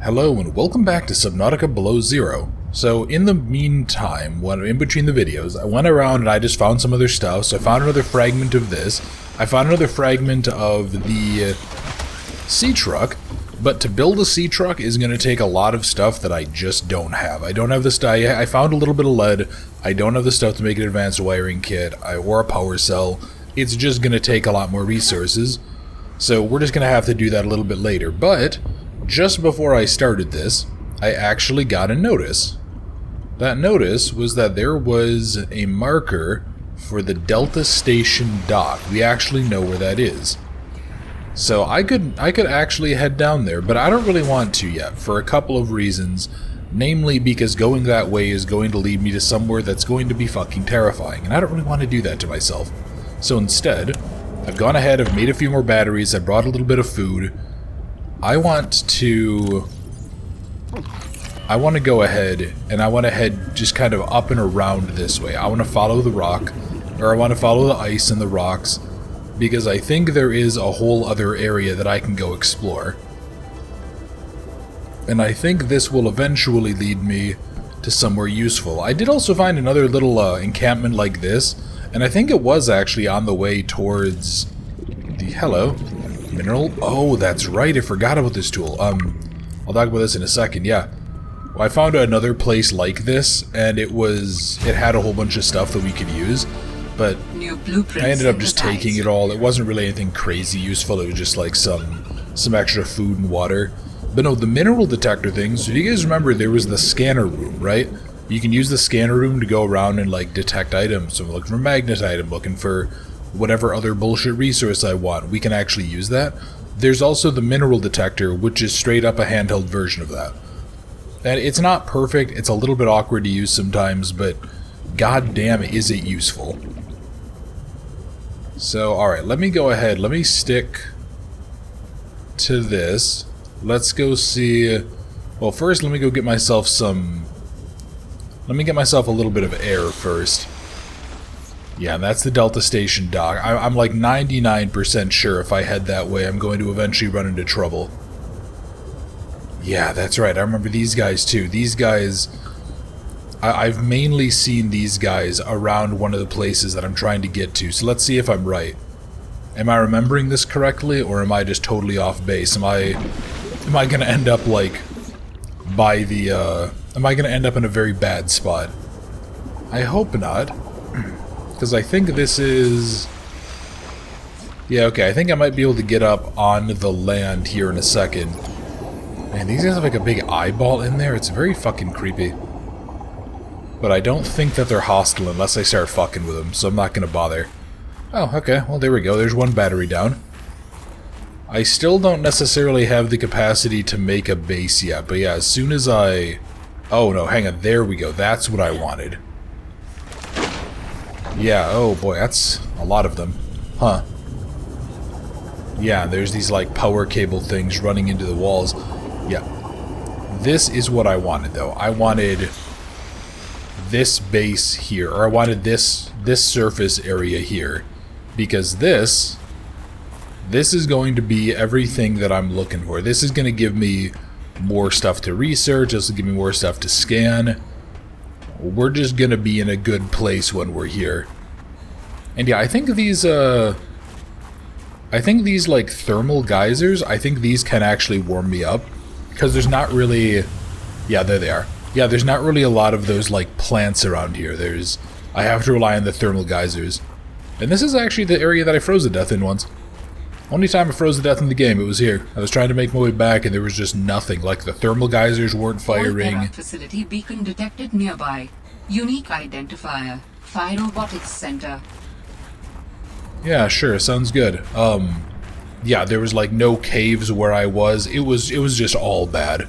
Hello and welcome back to Subnautica Below Zero. So in the meantime, when in between the videos, I went around and I just found some other stuff. So I found another fragment of this. I found another fragment of the sea truck. But to build a sea truck is going to take a lot of stuff that I just don't have. I don't have the stuff. I found a little bit of lead. I don't have the stuff to make an advanced wiring kit or a power cell. It's just going to take a lot more resources. So we're just going to have to do that a little bit later. But just before I started this, I actually got a notice. That notice was that there was a marker for the Delta Station dock. We actually know where that is. So I could actually head down there, but I don't really want to yet for a couple of reasons. Namely because going that way is going to lead me to somewhere that's going to be fucking terrifying, and I don't really want to do that to myself. So instead, I've gone ahead, I've made a few more batteries, I brought a little bit of food. I want to go ahead, and I want to head just kind of up and around this way. I want to follow the rock, or I want to follow the ice and the rocks, because I think there is a whole other area that I can go explore. And I think this will eventually lead me to somewhere useful. I did also find another little encampment like this, and I think it was actually on the way towards the... Hello. Mineral? Oh, that's right, I forgot about this tool. I'll talk about this in a second, yeah. Well, I found another place like this, and it had a whole bunch of stuff that we could use, but I ended up just taking it all. It wasn't really anything crazy useful, it was just like some extra food and water. But no, the mineral detector things, so if you guys remember, there was the scanner room, right? You can use the scanner room to go around and like detect items. So I'm looking for magnetite, I'm looking for whatever other bullshit resource I want. We can actually use that. There's also the mineral detector, which is straight up a handheld version of that. And it's not perfect, it's a little bit awkward to use sometimes, but goddamn is it useful. So, alright, let me go ahead, let me stick to this. Let's go see... Well, first let me go get myself some... Let me get myself a little bit of air first. Yeah, that's the Delta Station dock. I'm like 99% sure if I head that way, I'm going to eventually run into trouble. Yeah, that's right. I remember these guys too. These guys... I've mainly seen these guys around one of the places that I'm trying to get to, so let's see if I'm right. Am I remembering this correctly, or am I just totally off base? Am I gonna end up like by the... am I gonna end up in a very bad spot? I hope not. Because I think this is... Yeah, okay, I think I might be able to get up on the land here in a second. Man, these guys have like a big eyeball in there. It's very fucking creepy. But I don't think that they're hostile unless I start fucking with them, so I'm not gonna bother. Oh, okay, well there we go. There's one battery down. I still don't necessarily have the capacity to make a base yet, but yeah, as soon as I... Oh no, hang on, there we go. That's what I wanted. Yeah, oh boy, that's a lot of them. Huh. Yeah, there's these like power cable things running into the walls. Yeah. This is what I wanted though. I wanted this base here, or I wanted this surface area here. Because this is going to be everything that I'm looking for. This is going to give me more stuff to research, this will give me more stuff to scan. We're just gonna be in a good place when we're here. And yeah, I think these like thermal geysers, I think these can actually warm me up. Because there's not really... Yeah, there they are. Yeah, there's not really a lot of those like plants around here. I have to rely on the thermal geysers. And this is actually the area that I froze to death in once. Only time I froze to death in the game, it was here. I was trying to make my way back and there was just nothing. Like the thermal geysers weren't firing. Facility beacon detected nearby. Unique identifier. Phi Robotics Center. Yeah, sure, sounds good. Yeah, there was like no caves where I was. It was just all bad.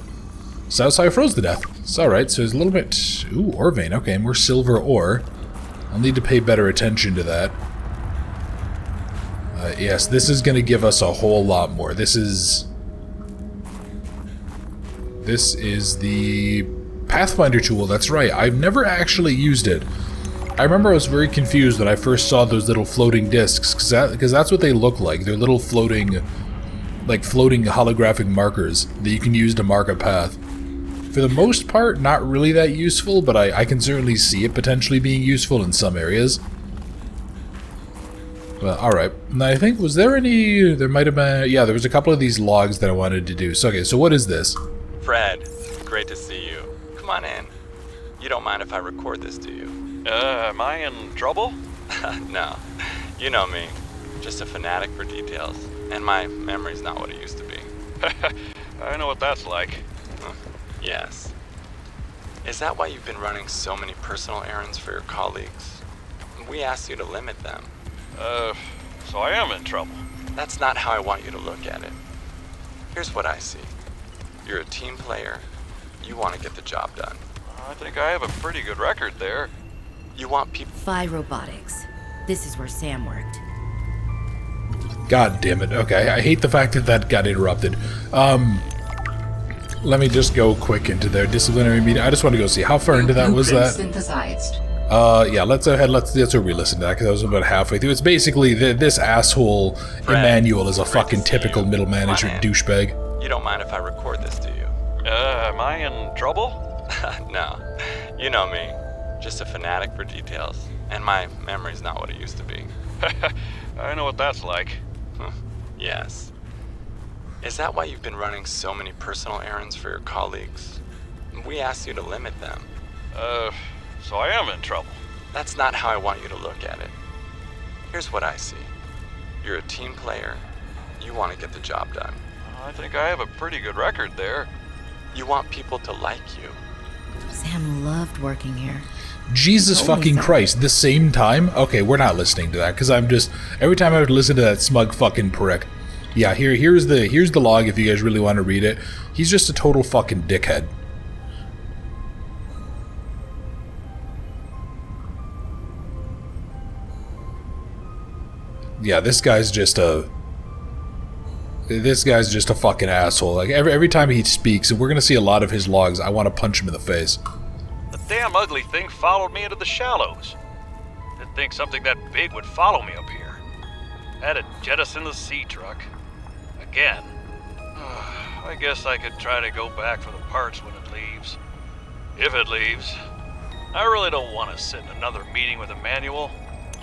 So that's how I froze to death. It's alright, so there's a little bit... Ooh, ore vein. Okay, more silver ore. I'll need to pay better attention to that. Yes, this is going to give us a whole lot more. This is the Pathfinder tool, that's right. I've never actually used it. I remember I was very confused when I first saw those little floating discs, because that's what they look like. They're little floating like floating holographic markers that you can use to mark a path. For the most part, not really that useful, but I can certainly see it potentially being useful in some areas. Well, alright. I think, was there any... There might have been... Yeah, there was a couple of these logs that I wanted to do. So, okay, so what is this? Fred, great to see you. Come on in. You don't mind if I record this, do you? Am I in trouble? No. You know me. Just a fanatic for details. And my memory's not what it used to be. I know what that's like. Yes. Is that why you've been running so many personal errands for your colleagues? We asked you to limit them. So I am in trouble. That's not how I want you to look at it. Here's what I see. You're a team player. You want to get the job done. I think I have a pretty good record there. You want people... Phi Robotics. This is where Sam worked. God damn it. Okay, I hate the fact that that got interrupted. Let me just go quick into their disciplinary meeting. I just want to go see how far into that was that. Synthesized. Yeah, let's go ahead. Let's re-listen to that because I was about halfway through. It's basically this asshole Emmanuel is a fucking typical middle management douchebag. You don't mind if I record this, do you? Am I in trouble? No. You know me. Just a fanatic for details. And my memory's not what it used to be. I know what that's like. Yes. Is that why you've been running so many personal errands for your colleagues? We asked you to limit them. So I am in trouble. That's not how I want you to look at it. Here's what I see. You're a team player. You want to get the job done. I think I have a pretty good record there. You want people to like you. Sam loved working here. Jesus fucking Christ, the same time? Okay, we're not listening to that, because I'm just... Every time I would listen to that smug fucking prick. Yeah, here's the log if you guys really want to read it. He's just a total fucking dickhead. Yeah, this guy's just a fucking asshole. Like every time he speaks, and we're gonna see a lot of his logs, I want to punch him in the face. The damn ugly thing followed me into the shallows. Didn't think something that big would follow me up here. Had to jettison the sea truck. Again. I guess I could try to go back for the parts when it leaves. If it leaves. I really don't want to sit in another meeting with Emmanuel.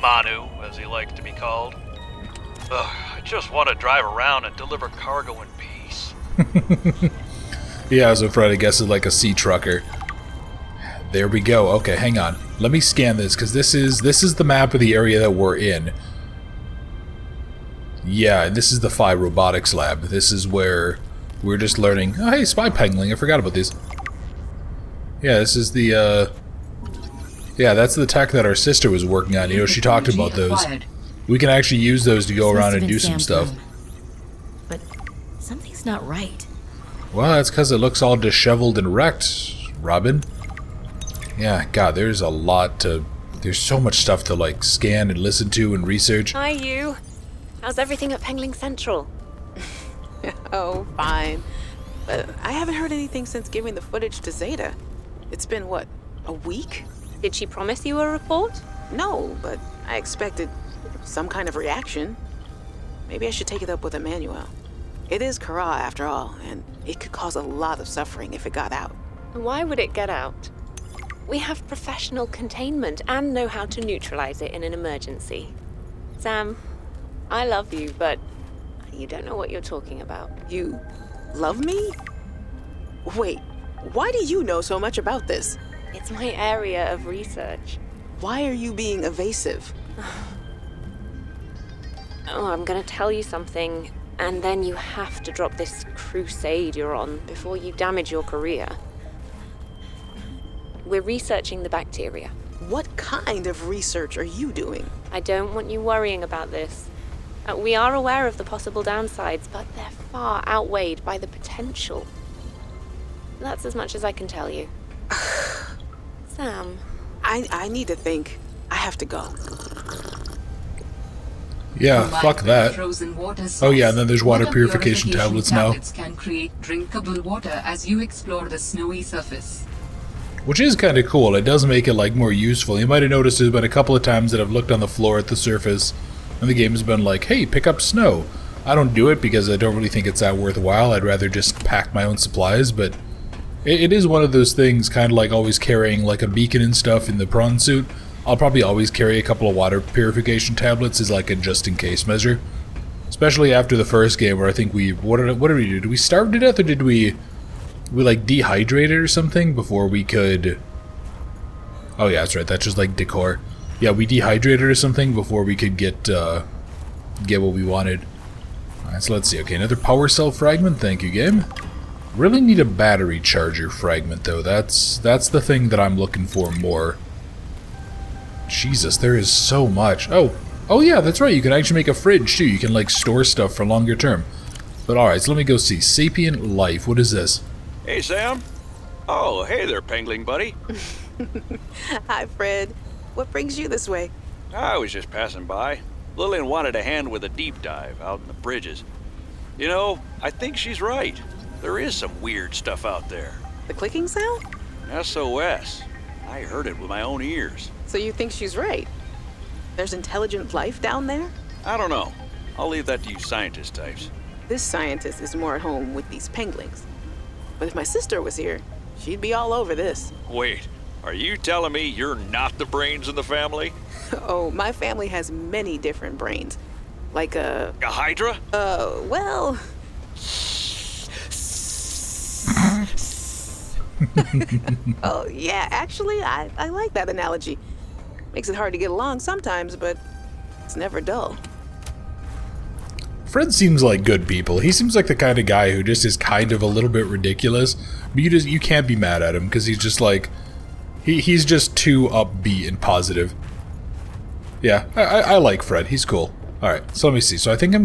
Manu, as he likes to be called. I just want to drive around and deliver cargo in peace. Yeah, so Fred, I guess, is like a sea trucker. There we go. Okay, hang on. Let me scan this, because this is the map of the area that we're in. Yeah, and this is the Phi Robotics Lab. This is where we're just learning... Oh, hey, spy pangling. I forgot about these. Yeah, this is the, Yeah, that's the tech that our sister was working on. You know, she talked about those. We can actually use those to go around and do some stuff. But something's not right. Well, that's because it looks all disheveled and wrecked, Robin. Yeah, God, there's a lot to... There's so much stuff to, like, scan and listen to and research. Hi, you. How's everything at Pengling Central? Oh, fine. But I haven't heard anything since giving the footage to Zeta. It's been, what, a week? Did she promise you a report? No, but I expected some kind of reaction. Maybe I should take it up with Emmanuel. It is Kara, after all, and it could cause a lot of suffering if it got out. Why would it get out? We have professional containment and know how to neutralize it in an emergency. Sam, I love you, but you don't know what you're talking about. You love me? Wait, why do you know so much about this? It's my area of research. Why are you being evasive? Oh, I'm gonna tell you something, and then you have to drop this crusade you're on before you damage your career. We're researching the bacteria. What kind of research are you doing? I don't want you worrying about this. We are aware of the possible downsides, but they're far outweighed by the potential. That's as much as I can tell you. Sam. I need to think. I have to go. Yeah, fuck that. Oh yeah, and then there's water purification tablets now. Can create drinkable water as you explore the snowy surface. Which is kind of cool. It does make it like more useful. You might have noticed there's been a couple of times that I've looked on the floor at the surface and the game's been like, hey, pick up snow. I don't do it because I don't really think it's that worthwhile. I'd rather just pack my own supplies, but it is one of those things, kind of like always carrying like a beacon and stuff in the prawn suit. I'll probably always carry a couple of water purification tablets as like a just-in-case measure. Especially after the first game where I think what did we do? Did we starve to death, or did we like dehydrated or something before we could... Oh yeah, that's right, that's just like decor. Yeah, we dehydrated or something before we could get what we wanted. Alright, so let's see. Okay, another power cell fragment, thank you, game. Really need a battery charger fragment, though. That's the thing that I'm looking for more. Jesus, there is so much. Oh yeah, that's right, you can actually make a fridge, too. You can, like, store stuff for longer term. But alright, so let me go see. Sapient Life, what is this? Hey, Sam. Oh, hey there, Pengling buddy. Hi, Fred. What brings you this way? I was just passing by. Lillian wanted a hand with a deep dive out in the bridges. You know, I think she's right. There is some weird stuff out there. The clicking sound? SOS. I heard it with my own ears. So you think she's right? There's intelligent life down there? I don't know. I'll leave that to you scientist types. This scientist is more at home with these penglings. But if my sister was here, she'd be all over this. Wait, are you telling me you're not the brains in the family? Oh, my family has many different brains. Like A hydra? Well... Oh, yeah, actually, I like that analogy. Makes it hard to get along sometimes, but it's never dull. Fred seems like good people. He seems like the kind of guy who just is kind of a little bit ridiculous, but you can't be mad at him because he's just like he's just too upbeat and positive. Yeah, I like Fred. He's cool. All right, so let me see. So I think I'll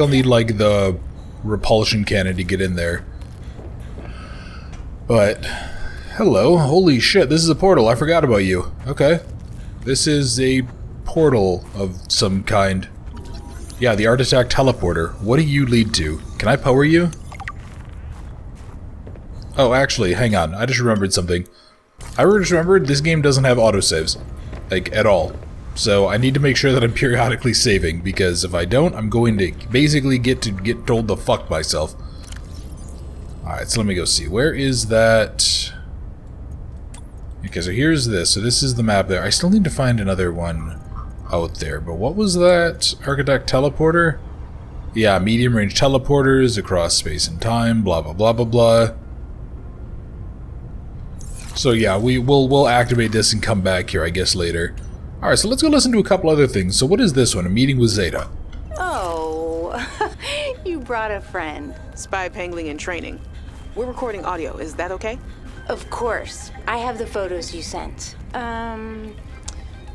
need like the repulsion cannon to get in there. But hello, holy shit! This is a portal. I forgot about you. Okay, this is a portal of some kind. Yeah, the artifact teleporter. What do you lead to? Can I power you? Oh, actually, hang on. I just remembered something. I just remembered this game doesn't have autosaves. Like, at all. So I need to make sure that I'm periodically saving, because if I don't, I'm going to basically get told to fuck myself. Alright, so let me go see. Where is that? Okay, so here's this. So this is the map there. I still need to find another one out there, but what was that? Architect teleporter? Yeah, medium range teleporters across space and time, blah blah blah blah blah. So yeah, we'll activate this and come back here, I guess, later. Alright, so let's go listen to a couple other things. So what is this one? A meeting with Zeta. Oh, you brought a friend. Spy pangling in training. We're recording audio, is that okay? Of course. I have the photos you sent.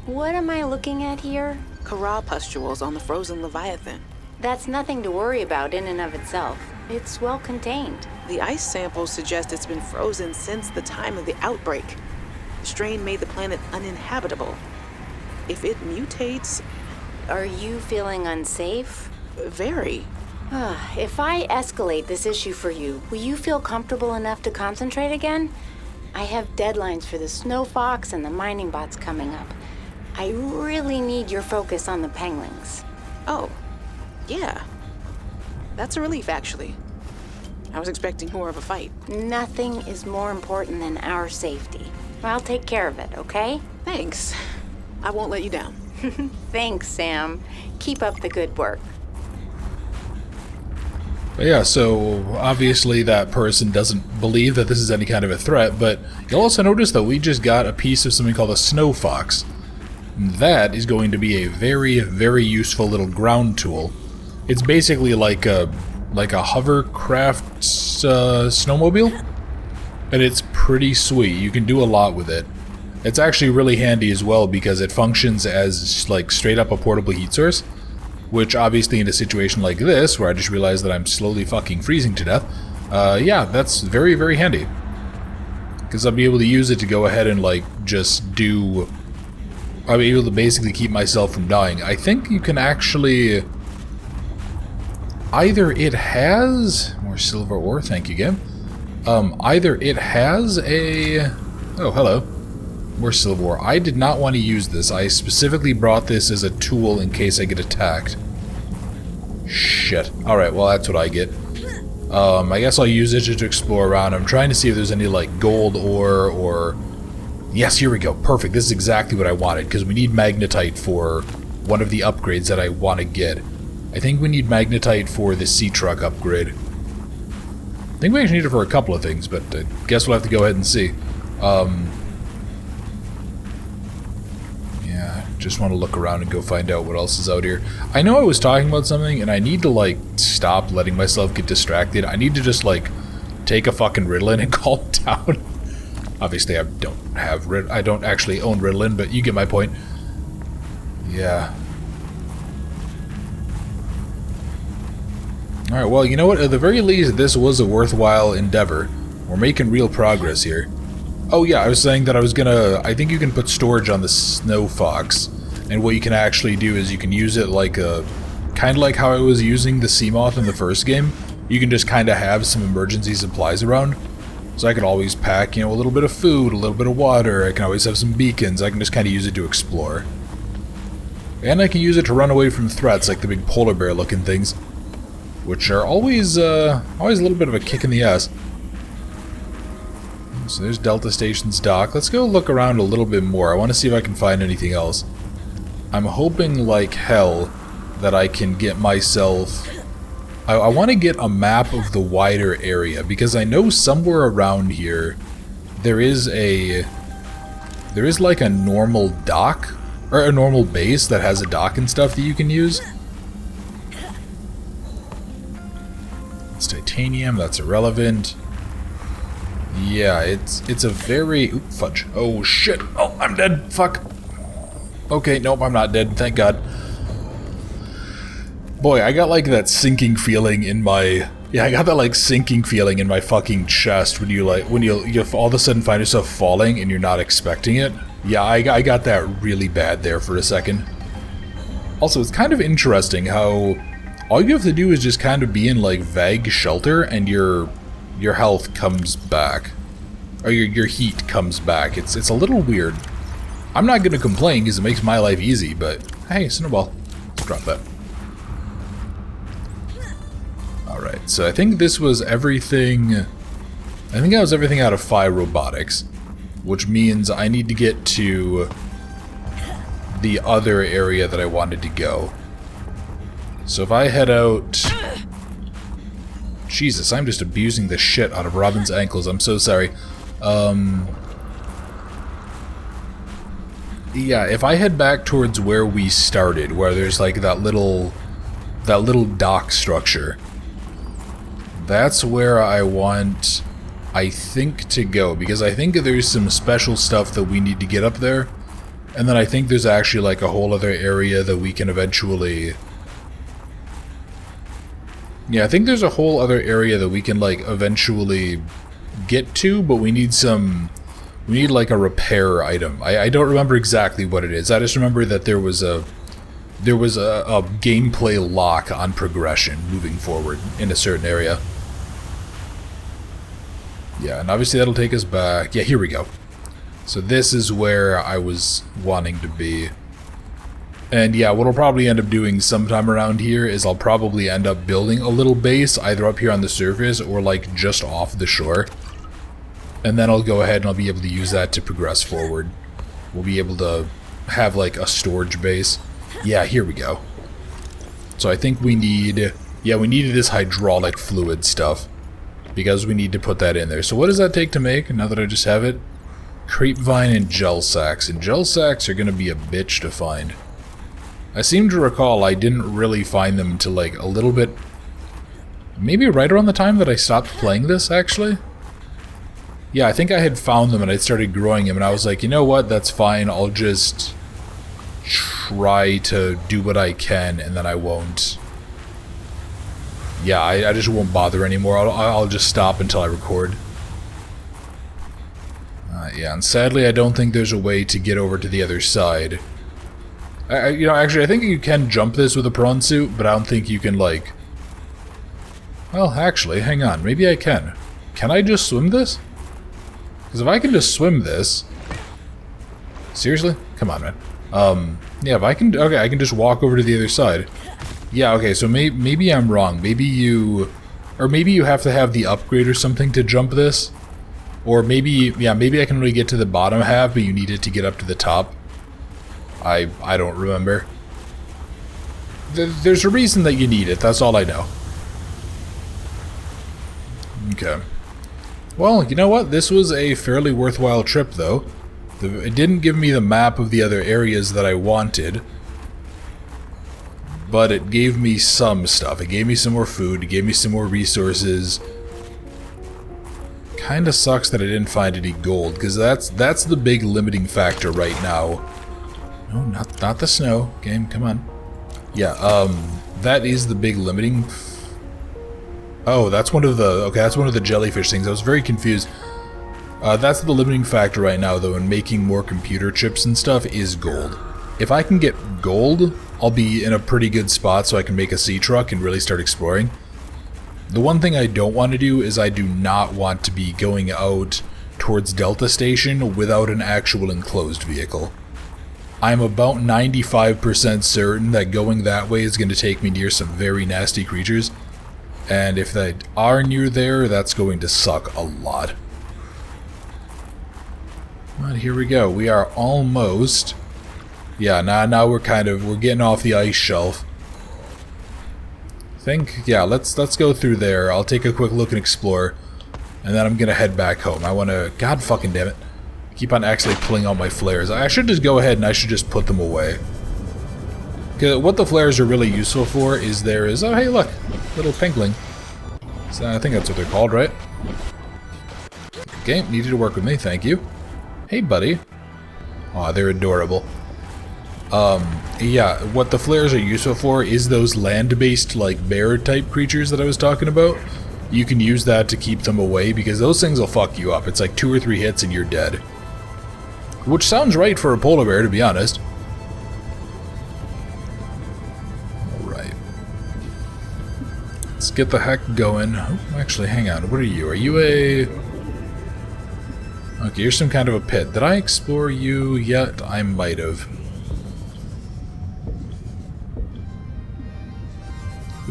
What am I looking at here? Kara pustules on the frozen Leviathan. That's nothing to worry about in and of itself. It's well contained. The ice samples suggest it's been frozen since the time of the outbreak. The strain made the planet uninhabitable. If it mutates... Are you feeling unsafe? Very. If I escalate this issue for you, will you feel comfortable enough to concentrate again? I have deadlines for the Snow Fox and the mining bots coming up. I really need your focus on the penglings. Oh, yeah. That's a relief, actually. I was expecting more of a fight. Nothing is more important than our safety. I'll take care of it, okay? Thanks. I won't let you down. Thanks, Sam. Keep up the good work. But yeah, so obviously that person doesn't believe that this is any kind of a threat, but you'll also notice that we just got a piece of something called a Snow Fox. That is going to be a very, very useful little ground tool. It's basically like a hovercraft snowmobile, and it's pretty sweet. You can do a lot with it. It's actually really handy as well because it functions as like straight up a portable heat source, which obviously in a situation like this, where I just realized that I'm slowly fucking freezing to death, yeah, that's very, very handy. Because I'll be able to use it to go ahead and like just do... I'll be able to basically keep myself from dying. I think you can actually... Either it has... More silver ore, thank you again. Either it has a... Oh, hello. More silver ore. I did not want to use this. I specifically brought this as a tool in case I get attacked. Shit. Alright, well that's what I get. I guess I'll use it to explore around. I'm trying to see if there's any, like, gold ore or... Yes, here we go. Perfect. This is exactly what I wanted, because we need magnetite for one of the upgrades that I want to get. I think we need magnetite for the sea truck upgrade. I think we actually need it for a couple of things, but I guess we'll have to go ahead and see. Yeah, just want to look around and go find out what else is out here. I know I was talking about something, and I need to, like, stop letting myself get distracted. I need to just, like, take a fucking Ritalin and calm down. Obviously, I don't actually own Ritalin, but you get my point. Yeah. Alright, well, you know what? At the very least, this was a worthwhile endeavor. We're making real progress here. Oh yeah, I was saying that I think you can put storage on the Snow Fox, and what you can actually do is you can use it like kind of like how I was using the Seamoth in the first game. You can just kind of have some emergency supplies around. So I can always pack, you know, a little bit of food, a little bit of water. I can always have some beacons. I can just kind of use it to explore. And I can use it to run away from threats like the big polar bear looking things, which are always a little bit of a kick in the ass. So there's Delta Station's dock. Let's go look around a little bit more. I want to see if I can find anything else. I'm hoping like hell that I can get myself... I want to get a map of the wider area, because I know somewhere around here there is like a normal dock, or a normal base that has a dock and stuff that you can use. It's titanium, that's irrelevant. Yeah, it's a very... Oop, fudge. Oh shit. Oh, I'm dead. Fuck. Okay, nope, I'm not dead, thank God. Boy, I got like that sinking feeling in my... Yeah, I got that like sinking feeling in my fucking chest when you all of a sudden find yourself falling and you're not expecting it. Yeah, I got that really bad there for a second. Also, it's kind of interesting how all you have to do is just kind of be in like vague shelter and your health comes back. Or your heat comes back. It's a little weird. I'm not gonna complain because it makes my life easy, but hey, Snowball. Let's drop that. Alright, so I think this was everything... I think that was everything out of Phi Robotics, which means I need to get to the other area that I wanted to go. So if I head out... Jesus, I'm just abusing the shit out of Robin's ankles, I'm so sorry. Yeah, if I head back towards where we started, where there's like that little dock structure, that's where I want, I think, to go, because I think there's some special stuff that we need to get up there, and then I think there's actually like a whole other area that we can eventually... Yeah, I think there's a whole other area that we can like eventually get to, but we need like a repair item. I don't remember exactly what it is. I just remember that there was a gameplay lock on progression moving forward in a certain area. Yeah, and obviously that'll take us back. Yeah, here we go. So this is where I was wanting to be. And yeah, what I'll probably end up doing sometime around here is I'll probably end up building a little base either up here on the surface or like just off the shore. And then I'll go ahead and I'll be able to use that to progress forward. We'll be able to have like a storage base. Yeah, here we go. So I think we need... Yeah, we needed this hydraulic fluid stuff, because we need to put that in there. So what does that take to make, now that I just have it? Creep vine and gel sacks. And gel sacks are going to be a bitch to find. I seem to recall I didn't really find them until like a little bit... Maybe right around the time that I stopped playing this, actually? Yeah, I think I had found them and I started growing them, and I was like, you know what, that's fine, I'll just try to do what I can, and then I won't... Yeah, I just won't bother anymore. I'll just stop until I record. Yeah, and sadly I don't think there's a way to get over to the other side. You know, actually I think you can jump this with a prawn suit, but I don't think you can, like... Well, actually, hang on, maybe I can. Can I just swim this? Because if I can just swim this... Seriously? Come on, man. Yeah, if I can... Okay, I can just walk over to the other side. Yeah, okay, so maybe I'm wrong. Maybe you have to have the upgrade or something to jump this. Or maybe, yeah, maybe I can only get to the bottom half, but you need it to get up to the top. I don't remember. There's a reason that you need it, that's all I know. Okay. Well, you know what? This was a fairly worthwhile trip, though. It didn't give me the map of the other areas that I wanted. But it gave me some stuff. It gave me some more food. It gave me some more resources. Kinda sucks that I didn't find any gold, because that's the big limiting factor right now. No, not the snow. Game, come on. Yeah, that is the big limiting... Oh, that's one of the... Okay, that's one of the jellyfish things. I was very confused. That's the limiting factor right now, though, in making more computer chips and stuff, is gold. If I can get gold, I'll be in a pretty good spot so I can make a sea truck and really start exploring. The one thing I don't want to do is I do not want to be going out towards Delta Station without an actual enclosed vehicle. I'm about 95% certain that going that way is going to take me near some very nasty creatures. And if they are near there, that's going to suck a lot. But here we go. We are almost... Yeah, now we're getting off the ice shelf. Yeah, let's go through there. I'll take a quick look and explore. And then I'm gonna head back home. I wanna... God fucking damn it. I keep on accidentally pulling out my flares. I should just go ahead and I should just put them away. Because what the flares are really useful for is oh hey look, little pinkling. So I think that's what they're called, right? Okay, needed to work with me, thank you. Hey buddy. Aw, they're adorable. Yeah, what the flares are useful for is those land-based, like, bear-type creatures that I was talking about. You can use that to keep them away, because those things will fuck you up. It's like 2 or 3 hits and you're dead. Which sounds right for a polar bear, to be honest. Alright. Let's get the heck going. Oh, actually, hang on. What are you? Are you a... Okay, you're some kind of a pit. Did I explore you yet? I might have.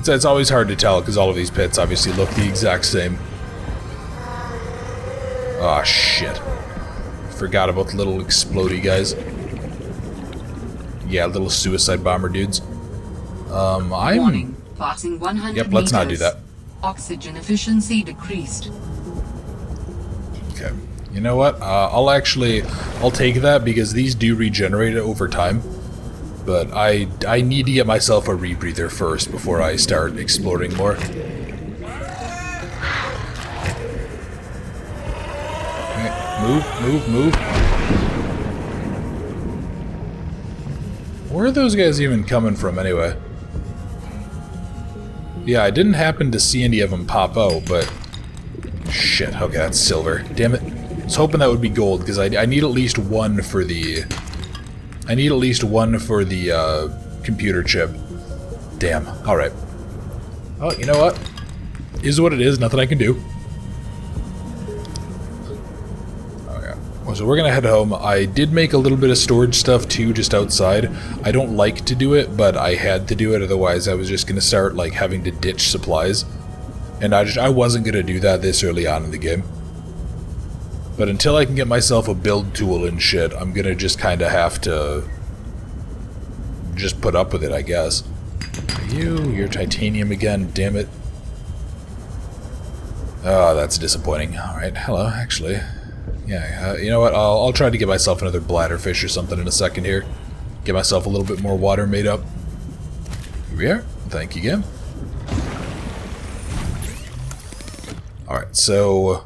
It's always hard to tell, because all of these pits obviously look the exact same. Aw, shit. Forgot about the little explodey guys. Yeah, little suicide bomber dudes. Warning. Passing 100 Yep, let's not do that. Oxygen efficiency decreased. Okay. You know what? I'll take that, because these do regenerate over time. But I need to get myself a rebreather first before I start exploring more. Okay, move. Where are those guys even coming from anyway? Yeah, I didn't happen to see any of them pop out, but... Shit, okay, that's silver. Damn it. I was hoping that would be gold, because I need at least one for the... computer chip. Damn. Alright. Oh, you know what? Is what it is. Nothing I can do. Okay. Well, so we're gonna head home. I did make a little bit of storage stuff too, just outside. I don't like to do it, but I had to do it. Otherwise, I was just gonna start like having to ditch supplies, and I wasn't gonna do that this early on in the game. But until I can get myself a build tool and shit, I'm gonna just kind of have to just put up with it, I guess. You're titanium again, damn it. Oh, that's disappointing. Alright, hello, actually. Yeah, you know what, I'll try to get myself another bladderfish or something in a second here. Get myself a little bit more water made up. Here we are. Thank you again. Alright, so...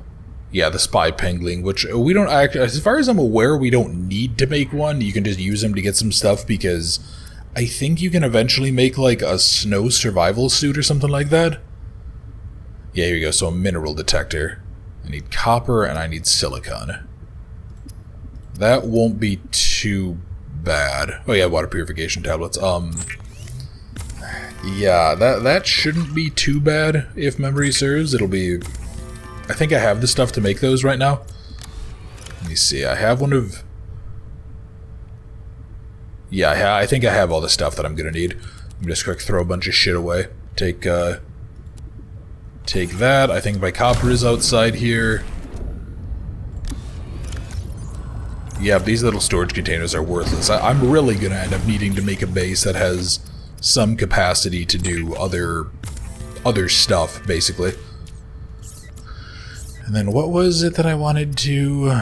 Yeah, the spy pangling, which we don't actually, as far as I'm aware, we don't need to make one. You can just use them to get some stuff, because I think you can eventually make like a snow survival suit or something like that. Yeah, here you go. So a mineral detector. I need copper and I need silicon. That won't be too bad. Oh yeah, water purification tablets. Yeah, that shouldn't be too bad if memory serves. It'll be... I think I have the stuff to make those right now. Let me see. I have one of... Yeah, I think I have all the stuff that I'm going to need. Just quick throw a bunch of shit away. Take that. I think my copper is outside here. Yeah, these little storage containers are worthless. I'm really gonna end up needing to make a base that has some capacity to do other stuff, basically. And then what was it that I wanted to...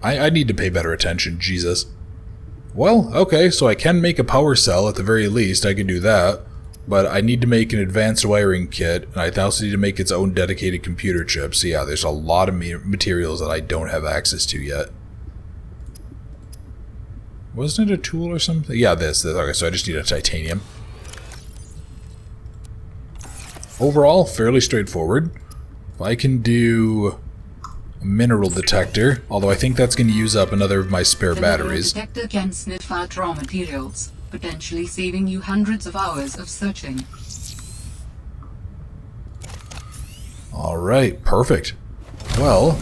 I need to pay better attention, Jesus. Well, okay, so I can make a power cell at the very least, I can do that. But I need to make an advanced wiring kit, and I also need to make its own dedicated computer chip. So yeah, there's a lot of materials that I don't have access to yet. Wasn't it a tool or something? Yeah, this. Okay, so I just need a titanium. Overall, fairly straightforward. If I can do a mineral detector, although I think that's going to use up another of my spare batteries. The detector can sniff out raw materials, potentially saving you hundreds of hours of searching. Alright, perfect. Well,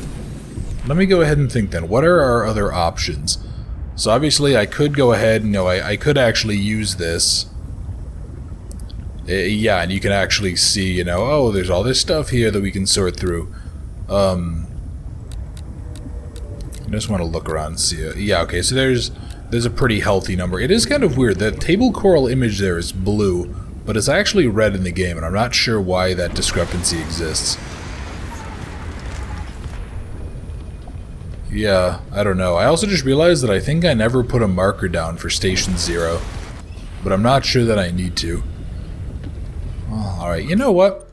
let me go ahead and think then. What are our other options? So obviously I could go ahead and, I could actually use this. Yeah, and you can actually see, oh, there's all this stuff here that we can sort through. I just want to look around and see it. Yeah, okay, so there's a pretty healthy number. It is kind of weird. That table coral image there is blue, but it's actually red in the game, and I'm not sure why that discrepancy exists. Yeah, I don't know. I also just realized that I think I never put a marker down for Station 0, but I'm not sure that I need to. Oh, alright, you know what?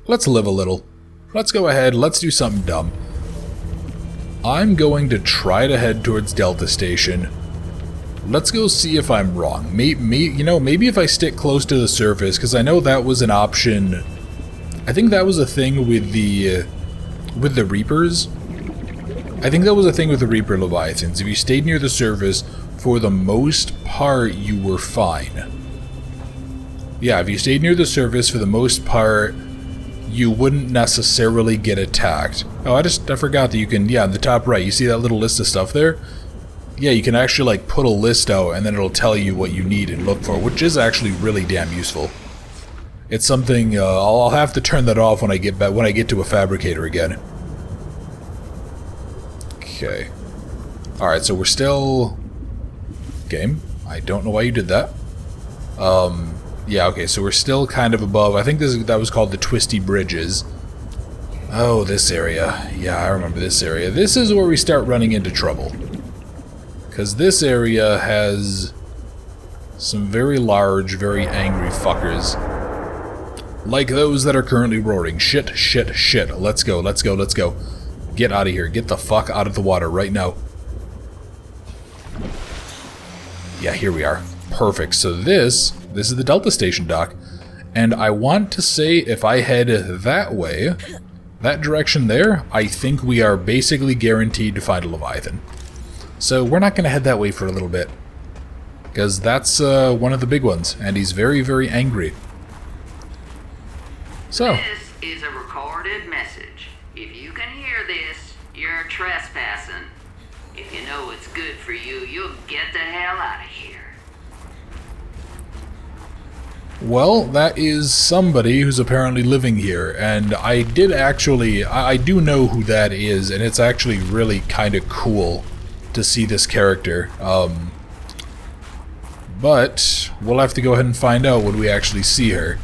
Let's live a little. Let's go ahead, let's do something dumb. I'm going to try to head towards Delta Station. Let's go see if I'm wrong. Maybe if I stick close to the surface, because I know that was an option. I think that was a thing with the Reapers. I think that was a thing with the Reaper Leviathans. If you stayed near the surface, for the most part, you were fine. Yeah, if you stayed near the surface, for the most part, you wouldn't necessarily get attacked. Oh, I forgot that you can, yeah, in the top right, you see that little list of stuff there? Yeah, you can actually, like, put a list out, and then it'll tell you what you need and look for, which is actually really damn useful. It's something, I'll have to turn that off when I get to a fabricator again. Okay. Alright, so we're still... Game? I don't know why you did that. Yeah, okay, so we're still kind of above. I think that was called the Twisty Bridges. Oh, this area. Yeah, I remember this area. This is where we start running into trouble. Because this area has some very large, very angry fuckers. Like those that are currently roaring. Shit, shit, shit. Let's go, let's go, let's go. Get out of here. Get the fuck out of the water right now. Yeah, here we are. Perfect. So this is the Delta Station dock. And I want to say if I head that way, that direction there, I think we are basically guaranteed to find a Leviathan. So we're not going to head that way for a little bit. Because that's one of the big ones. And he's very, very angry. So. This is a recorded message. If you can hear this, you're trespassing. If you know what's good for you, you'll get the hell out of here. Well, that is somebody who's apparently living here, and I do know who that is, and it's actually really kind of cool to see this character. But we'll have to go ahead and find out when we actually see her.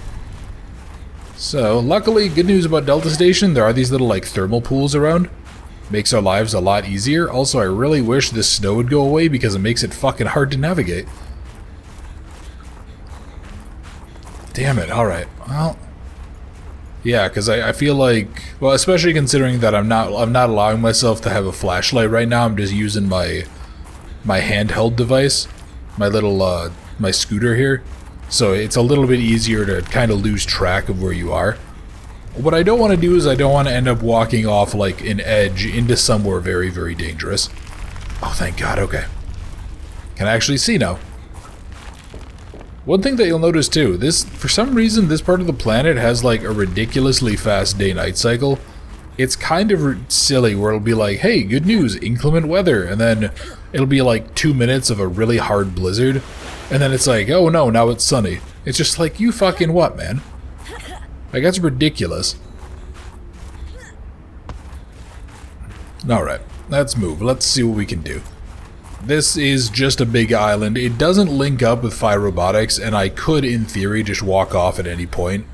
So, luckily, good news about Delta Station, there are these little, like, thermal pools around. Makes our lives a lot easier. Also, I really wish this snow would go away because it makes it fucking hard to navigate. Damn it, alright. Well, yeah, because I feel like, well, especially considering that I'm not allowing myself to have a flashlight right now, I'm just using my handheld device, my little, my scooter here. So it's a little bit easier to kind of lose track of where you are. What I don't want to do is I don't want to end up walking off like an edge into somewhere very, very dangerous. Oh, thank God, okay. Can I actually see now? One thing that you'll notice too, for some reason this part of the planet has like a ridiculously fast day-night cycle. It's kind of silly where it'll be like, hey, good news, inclement weather, and then it'll be like 2 minutes of a really hard blizzard. And then it's like, oh no, now it's sunny. It's just like, you fucking what, man? Like, that's ridiculous. Alright, let's move. Let's see what we can do. This is just a big island. It doesn't link up with Phi Robotics, and I could, in theory, just walk off at any point.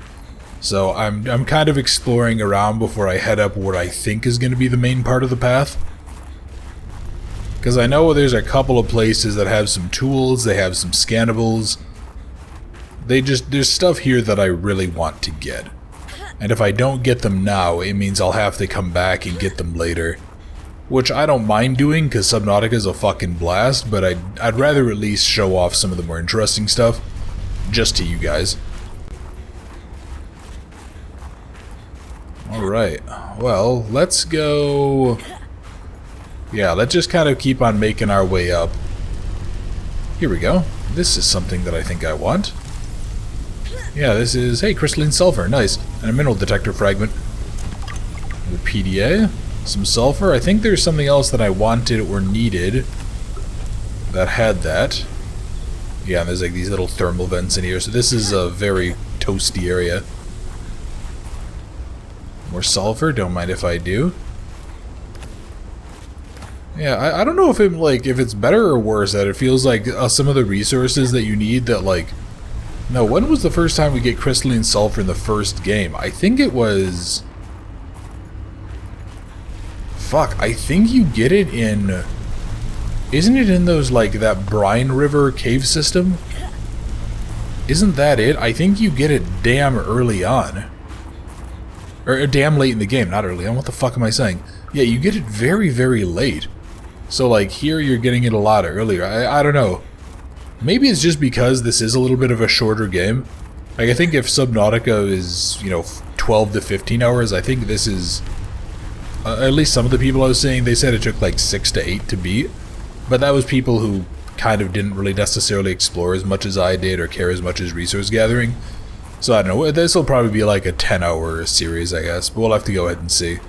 So I'm kind of exploring around before I head up what I think is going to be the main part of the path. Because I know there's a couple of places that have some tools, they have some scannables. There's stuff here that I really want to get. And if I don't get them now, it means I'll have to come back and get them later. Which I don't mind doing, because Subnautica is a fucking blast, but I'd rather at least show off some of the more interesting stuff, just to you guys. Alright, well, let's go... Yeah, let's just kind of keep on making our way up. Here we go. This is something that I think I want. Yeah, this is... Hey, crystalline sulfur, nice. And a mineral detector fragment. The PDA. Some sulfur. I think there's something else that I wanted or needed that had that. Yeah, and there's like these little thermal vents in here, so this is a very toasty area. More sulfur, don't mind if I do. Yeah, I don't know if if it's better or worse that it feels like some of the resources that you need that like... No, when was the first time we get crystalline sulfur in the first game? I think it was... Fuck, I think you get it in... Isn't it in those, like, that Brine River cave system? Isn't that it? I think you get it damn early on. Or damn late in the game, not early on. What the fuck am I saying? Yeah, you get it very, very late. So, like, here you're getting it a lot earlier. I don't know. Maybe it's just because this is a little bit of a shorter game. Like, I think if Subnautica is, you know, 12 to 15 hours, I think this is... at least some of the people I was seeing, they said it took like 6 to 8 to beat. But that was people who kind of didn't really necessarily explore as much as I did or care as much as resource gathering. So I don't know, this will probably be like a 10-hour series, I guess. But we'll have to go ahead and see.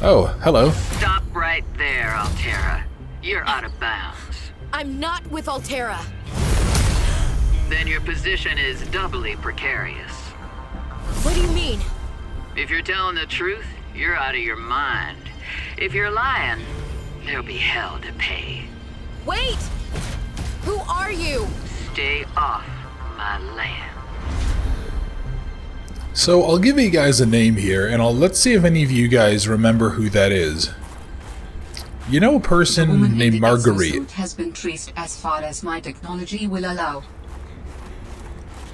Oh, hello. Stop right there, Altera. You're out of bounds. I'm not with Altera. Then your position is doubly precarious. What do you mean? If you're telling the truth, you're out of your mind. If you're lying, there'll be hell to pay. Wait! Who are you? Stay off my land. So I'll give you guys a name here, and let's see if any of you guys remember who that is. You know a person named Marguerite. Has been traced as far as my technology will allow.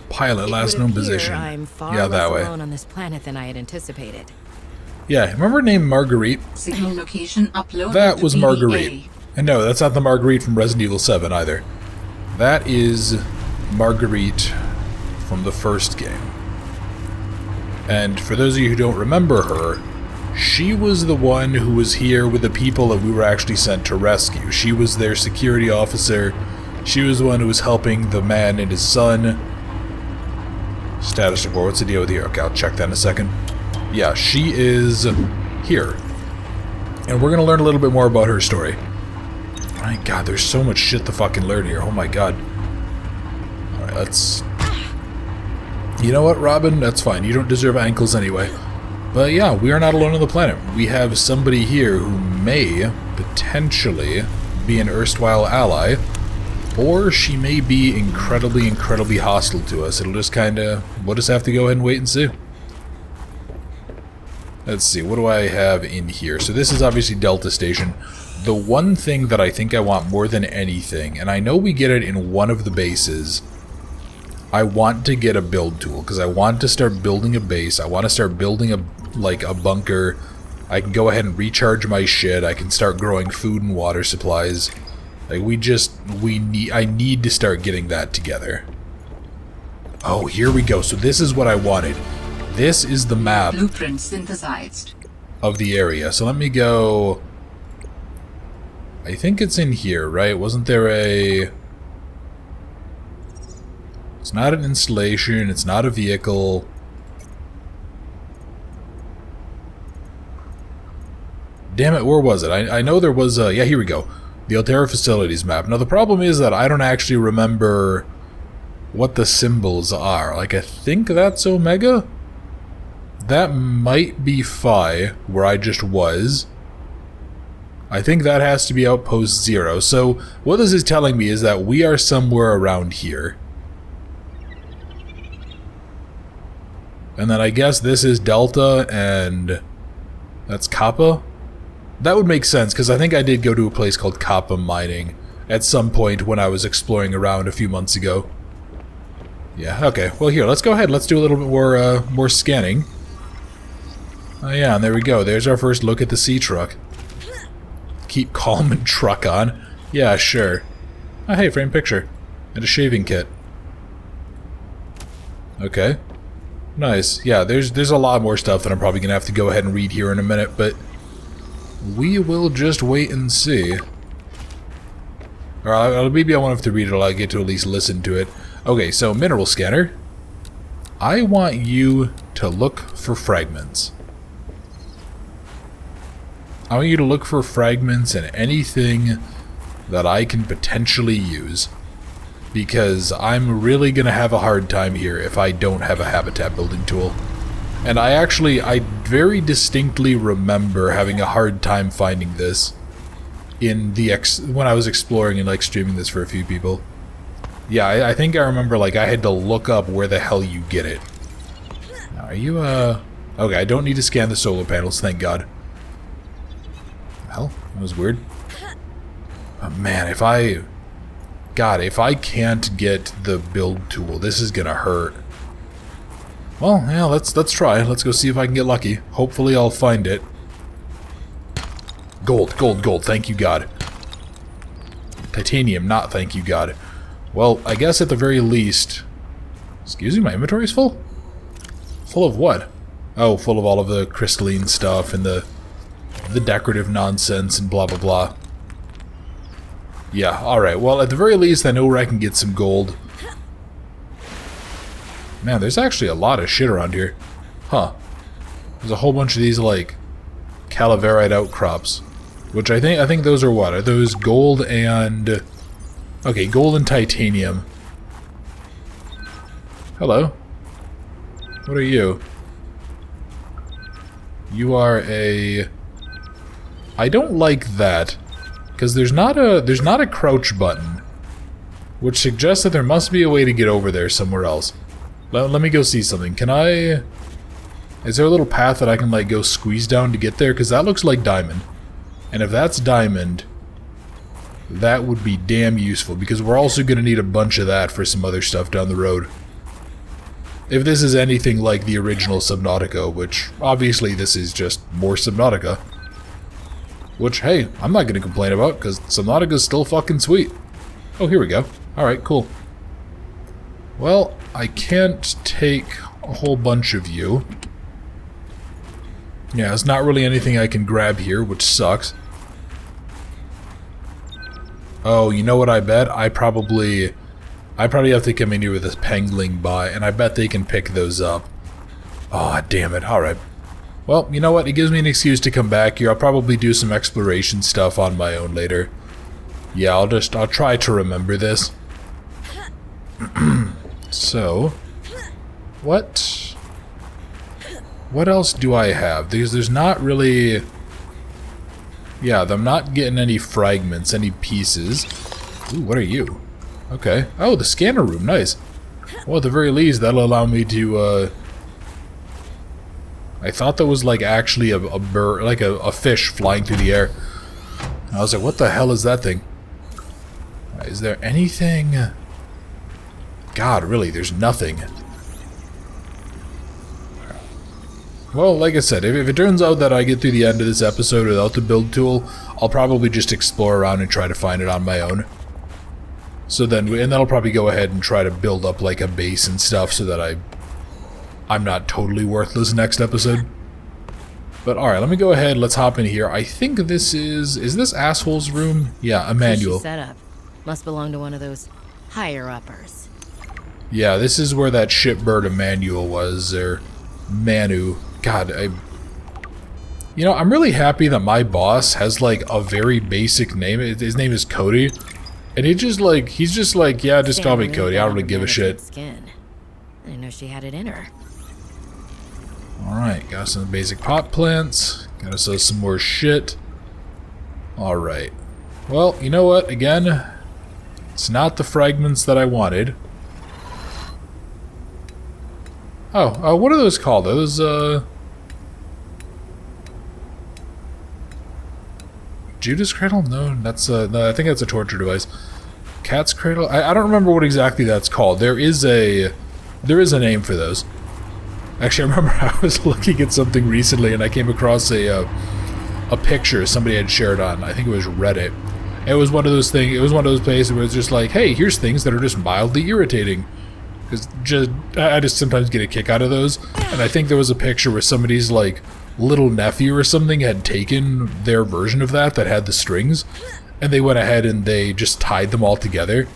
Pilot, last known position. I'm far yeah, less that way. alone on this planet than I had anticipated. Yeah, remember her name Marguerite? Signal location uploaded. That to was PDA. Marguerite. And no, that's not the Marguerite from Resident Evil 7 either. That is Marguerite from the first game. And for those of you who don't remember her, she was the one who was here with the people that we were actually sent to rescue. She was their security officer. She was the one who was helping the man and his son. Status report, what's the deal with here? Okay, I'll check that in a second. Yeah, she is here. And we're going to learn a little bit more about her story. My god, there's so much shit to fucking learn here. Oh my god. Alright, let's... You know what, Robin? That's fine. You don't deserve ankles anyway. But yeah, we are not alone on the planet. We have somebody here who may potentially be an erstwhile ally. Or she may be incredibly, incredibly hostile to us. It'll just kinda... We'll just have to go ahead and wait and see. Let's see, what do I have in here? So this is obviously Delta Station. The one thing that I think I want more than anything, and I know we get it in one of the bases, I want to get a build tool, because I want to start building a base. I want to start building a bunker. I can go ahead and recharge my shit. I can start growing food and water supplies. Like, I need to start getting that together. Oh, here we go. So this is what I wanted. This is the map Blueprint synthesized of the area. So let me go... I think it's in here, right? Wasn't there a... It's not an installation. It's not a vehicle. Damn it, where was it? I know there was a... Yeah, here we go. The Altera Facilities map. Now the problem is that I don't actually remember what the symbols are. Like, I think that's Omega? That might be Phi, where I just was. I think that has to be Outpost 0. So, what this is telling me is that we are somewhere around here. And then I guess this is Delta, and that's Kappa? That would make sense, because I think I did go to a place called Kappa Mining at some point when I was exploring around a few months ago. Yeah, okay. Well, here, let's go ahead. Let's do a little bit more scanning. Oh yeah, and there we go. There's our first look at the sea truck. Keep calm and truck on. Yeah, sure. Oh, hey, frame picture. And a shaving kit. Okay. Nice. Yeah, there's a lot more stuff that I'm probably going to have to go ahead and read here in a minute, but we will just wait and see. Or maybe I won't have to read it, I'll get to at least listen to it. Okay, so mineral scanner. I want you to look for fragments. I want you to look for fragments and anything that I can potentially use. Because I'm really going to have a hard time here if I don't have a habitat building tool. And I very distinctly remember having a hard time finding this in the when I was exploring and like streaming this for a few people. Yeah, I think I remember like I had to look up where the hell you get it. Now, are you okay, I don't need to scan the solar panels, thank God. Hell, that was weird. Oh man, if I can't get the build tool, this is gonna hurt. Well, yeah, let's try. Let's go see if I can get lucky. Hopefully I'll find it. Gold, gold, gold, thank you God. Titanium, not thank you God. Well, I guess at the very least... Excuse me, my inventory's full? Full of what? Oh, full of all of the crystalline stuff and the decorative nonsense and blah blah blah. Yeah, alright. Well, at the very least, I know where I can get some gold. Man, there's actually a lot of shit around here. Huh. There's a whole bunch of these, like, calaverite outcrops. Which I think those are what? Are those gold and... Okay, gold and titanium. Hello. What are you? You are a... I don't like that. Because there's not a crouch button. Which suggests that there must be a way to get over there somewhere else. Let me go see something. Can I... Is there a little path that I can, like, go squeeze down to get there? Because that looks like diamond. And if that's diamond, that would be damn useful. Because we're also going to need a bunch of that for some other stuff down the road. If this is anything like the original Subnautica, which, obviously, this is just more Subnautica. Which, hey, I'm not going to complain about, because Subnautica's still fucking sweet. Oh, here we go. Alright, cool. Well, I can't take a whole bunch of you. Yeah, there's not really anything I can grab here, which sucks. Oh, you know what I bet? I probably have to come in here with this pangling by, and I bet they can pick those up. Aw, oh, damn it. Alright. Well, you know what? It gives me an excuse to come back here. I'll probably do some exploration stuff on my own later. Yeah, I'll try to remember this. So, what else do I have? There's not really... Yeah, I'm not getting any fragments, any pieces. Ooh, what are you? Okay. Oh, the scanner room, nice. Well, at the very least, that'll allow me to, I thought that was, like, actually a bird, like a fish flying through the air. I was like, what the hell is that thing? Is there anything... God, really, there's nothing. Well, like I said, if it turns out that I get through the end of this episode without the build tool, I'll probably just explore around and try to find it on my own. So then, and then I'll probably go ahead and try to build up like a base and stuff so that I'm not totally worthless next episode. But alright, let me go ahead, let's hop in here. I think this is this asshole's room? Yeah, a manual. Setup. Must belong to one of those higher-uppers. Yeah, this is where that shipbird Emmanuel was, or Manu. God, You know, I'm really happy that my boss has, like, a very basic name. His name is Cody. And he's just like, yeah, just call me Cody. I don't really give a shit. Skin. I didn't know she had it in her. Alright, got some basic pot plants. Gotta sell some more shit. Alright. Well, you know what? Again, it's not the fragments that I wanted. Oh, what are those called? Those, Judas Cradle? No, that's, no, I think that's a torture device. Cat's Cradle? I don't remember what exactly that's called. There is a name for those. Actually, I remember I was looking at something recently and I came across a picture somebody had shared on, I think it was Reddit. It was one of those things, it was one of those places where it's just like, hey, here's things that are just mildly irritating. Because I just sometimes get a kick out of those. And I think there was a picture where somebody's, like, little nephew or something had taken their version of that had the strings. And they went ahead and they just tied them all together.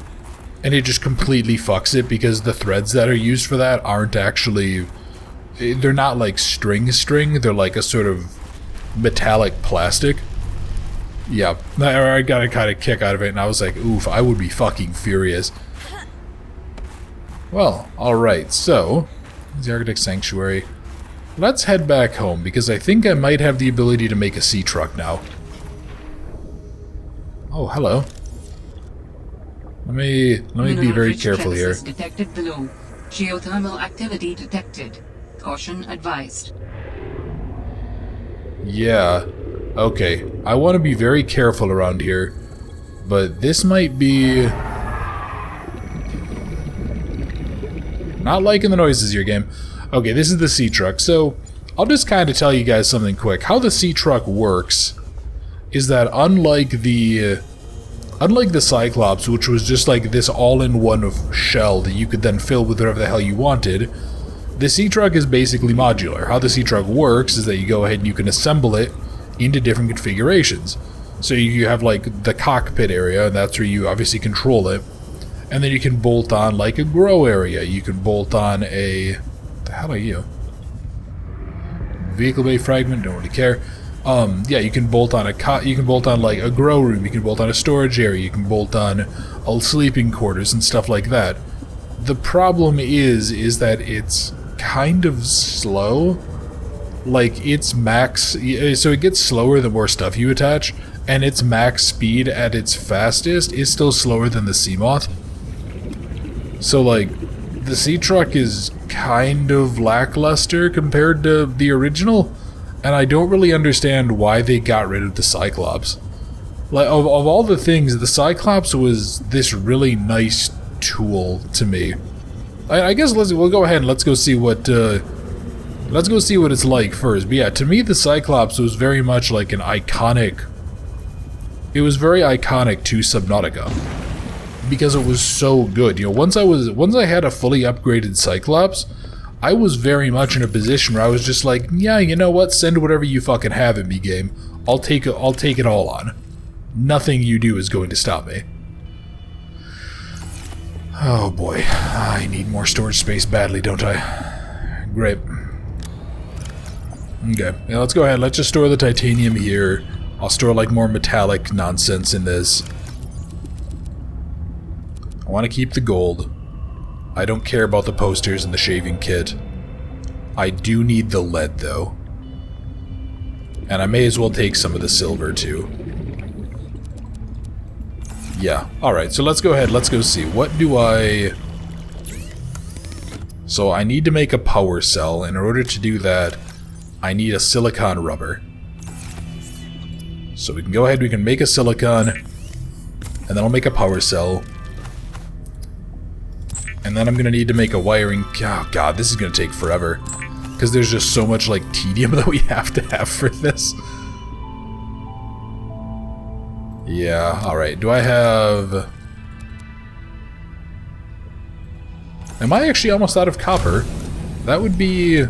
And it just completely fucks it because the threads that are used for that aren't actually... They're not like string, they're like a sort of metallic plastic. Yeah, I got a kind of kick out of it and I was like, oof, I would be fucking furious. Well, alright, so, the Arctic Sanctuary. Let's head back home because I think I might have the ability to make a sea truck now. Oh, hello. Let me be very careful here. Detected below. Geothermal activity detected. Caution advised. Yeah. Okay. I want to be very careful around here. But this might be... Not liking the noises here, game. Okay, this is the sea truck. So, I'll just kind of tell you guys something quick. How the sea truck works is that unlike the Cyclops, which was just like this all-in-one shell that you could then fill with whatever the hell you wanted, the sea truck is basically modular. How the sea truck works is that you go ahead and you can assemble it into different configurations. So you have like the cockpit area, and that's where you obviously control it. And then you can bolt on like a grow area. You can bolt on a... What the hell are you? Vehicle bay fragment, don't really care. Yeah, you can bolt on like a grow room, you can bolt on a storage area, you can bolt on all sleeping quarters and stuff like that. The problem is that it's kind of slow. Like, its max... So it gets slower the more stuff you attach, and its max speed at its fastest is still slower than the Seamoth. So, like, the sea truck is kind of lackluster compared to the original, and I don't really understand why they got rid of the Cyclops. Like, of all the things, the Cyclops was this really nice tool to me. I guess we'll go ahead and let's go see what it's like first. But yeah, to me the Cyclops was very much like an iconic... It was very iconic to Subnautica. Because it was so good. You know, once I had a fully upgraded Cyclops, I was very much in a position where I was just like, yeah, you know what, send whatever you fucking have in me, game. I'll take it all on. Nothing you do is going to stop me. Oh boy, I need more storage space badly, don't I? Great. Okay, yeah, let's go ahead, let's just store the titanium here. I'll store like more metallic nonsense in this. I want to keep the gold. I don't care about the posters and the shaving kit. I do need the lead though. And I may as well take some of the silver too. Yeah, alright, so let's go ahead, let's go see. What do I... So I need to make a power cell. In order to do that, I need a silicon rubber. So we can go ahead, we can make a silicon, and then I'll make a power cell. And then I'm going to need to make a wiring... Oh god, this is going to take forever. Because there's just so much, like, tedium that we have to have for this. Yeah, alright. Do I have... Am I actually almost out of copper? That would be...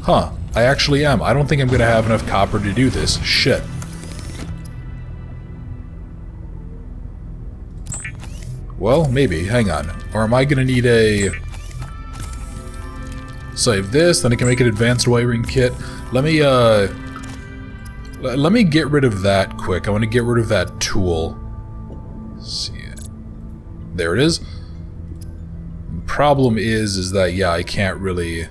Huh. I actually am. I don't think I'm going to have enough copper to do this. Shit. Well, maybe. Hang on. Or am I going to need a... Save this, then I can make an advanced wiring kit. Let me Let me get rid of that quick. I want to get rid of that tool. Let's see. There it is. The problem is that, yeah, I can't really...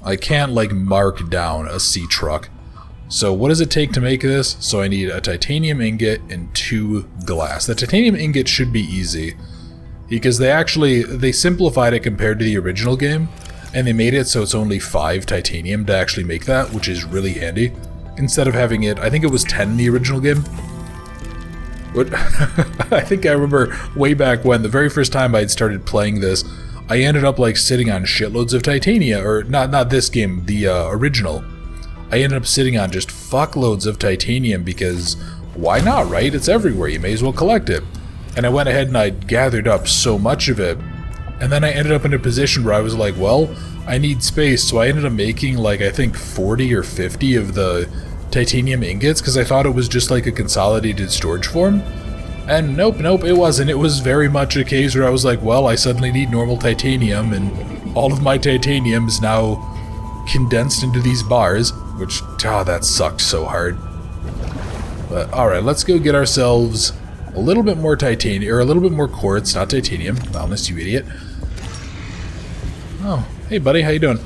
I can't, like, mark down a sea truck. So what does it take to make this? So I need a titanium ingot and 2 glass. The titanium ingot should be easy, because they simplified it compared to the original game, and they made it so it's only 5 titanium to actually make that, which is really handy. Instead of having it, I think it was 10 in the original game. What? I think I remember way back when, the very first time I had started playing this, I ended up like sitting on shitloads of titania, or not this game, the original. I ended up sitting on just fuckloads of titanium because why not, right? It's everywhere, you may as well collect it. And I went ahead and I gathered up so much of it, and then I ended up in a position where I was like, well, I need space, so I ended up making like, I think 40 or 50 of the titanium ingots because I thought it was just like a consolidated storage form. And nope, it wasn't. It was very much a case where I was like, well, I suddenly need normal titanium, and all of my titanium is now condensed into these bars, which, that sucked so hard. But alright, let's go get ourselves a little bit more titanium, or a little bit more quartz, not titanium. Wellness, you idiot. Oh, hey buddy, how you doing?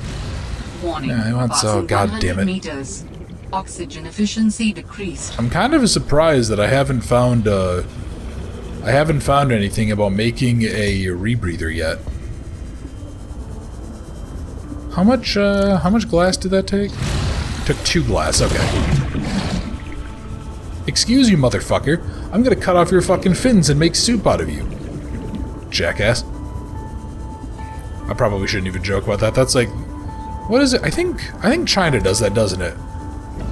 Warning. Yeah, I want so, god damn it. Meters. Oxygen efficiency decreased. I'm kind of surprised that I haven't found anything about making a rebreather yet. How much glass did that take? Took 2 glass, okay. Excuse you, motherfucker. I'm gonna cut off your fucking fins and make soup out of you. Jackass. I probably shouldn't even joke about that. That's like... What is it? I think China does that, doesn't it?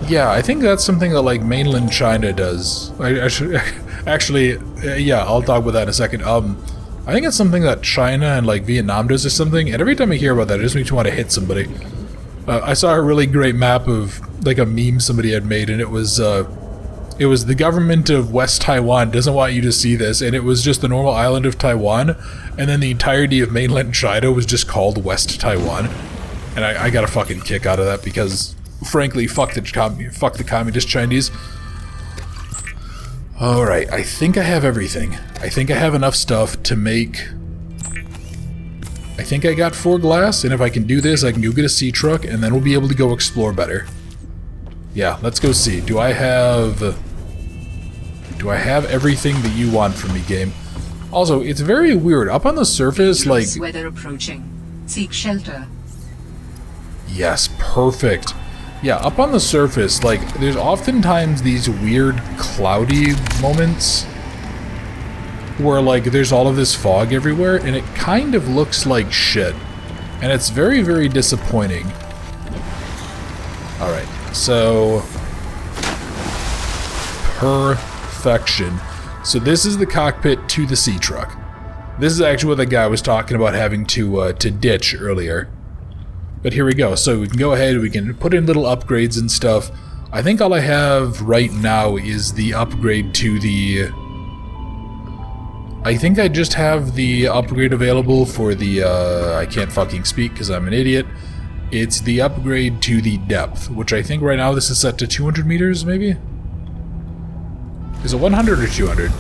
Yeah, I think that's something that, like, mainland China does. I should... Actually, yeah, I'll talk about that in a second. I think it's something that China and, like, Vietnam does or something, and every time I hear about that, it just makes me want to hit somebody. I saw a really great map of, like, a meme somebody had made, and it was the government of West Taiwan doesn't want you to see this, and it was just the normal island of Taiwan, and then the entirety of mainland China was just called West Taiwan. And I got a fucking kick out of that because, frankly, fuck the communist Chinese. Alright, I think I have everything. I think I have enough stuff to make... I think I got 4 glass, and if I can do this, I can go get a sea truck, and then we'll be able to go explore better. Yeah, let's go see. Do I have everything that you want from me, game? Also, it's very weird. Up on the surface, like... Weather approaching. Seek shelter. Yes, perfect. Yeah, up on the surface, like, there's oftentimes these weird cloudy moments where, like, there's all of this fog everywhere, and it kind of looks like shit. And it's very, very disappointing. Alright, so... Perfection. So this is the cockpit to the sea truck. This is actually what the guy was talking about having to ditch earlier. But here we go. So we can go ahead, we can put in little upgrades and stuff. I think all I have right now is the upgrade to the... I think I just have the upgrade available for the, I can't fucking speak because I'm an idiot. It's the upgrade to the depth, which I think right now this is set to 200 meters, maybe? Is it 100 or 200?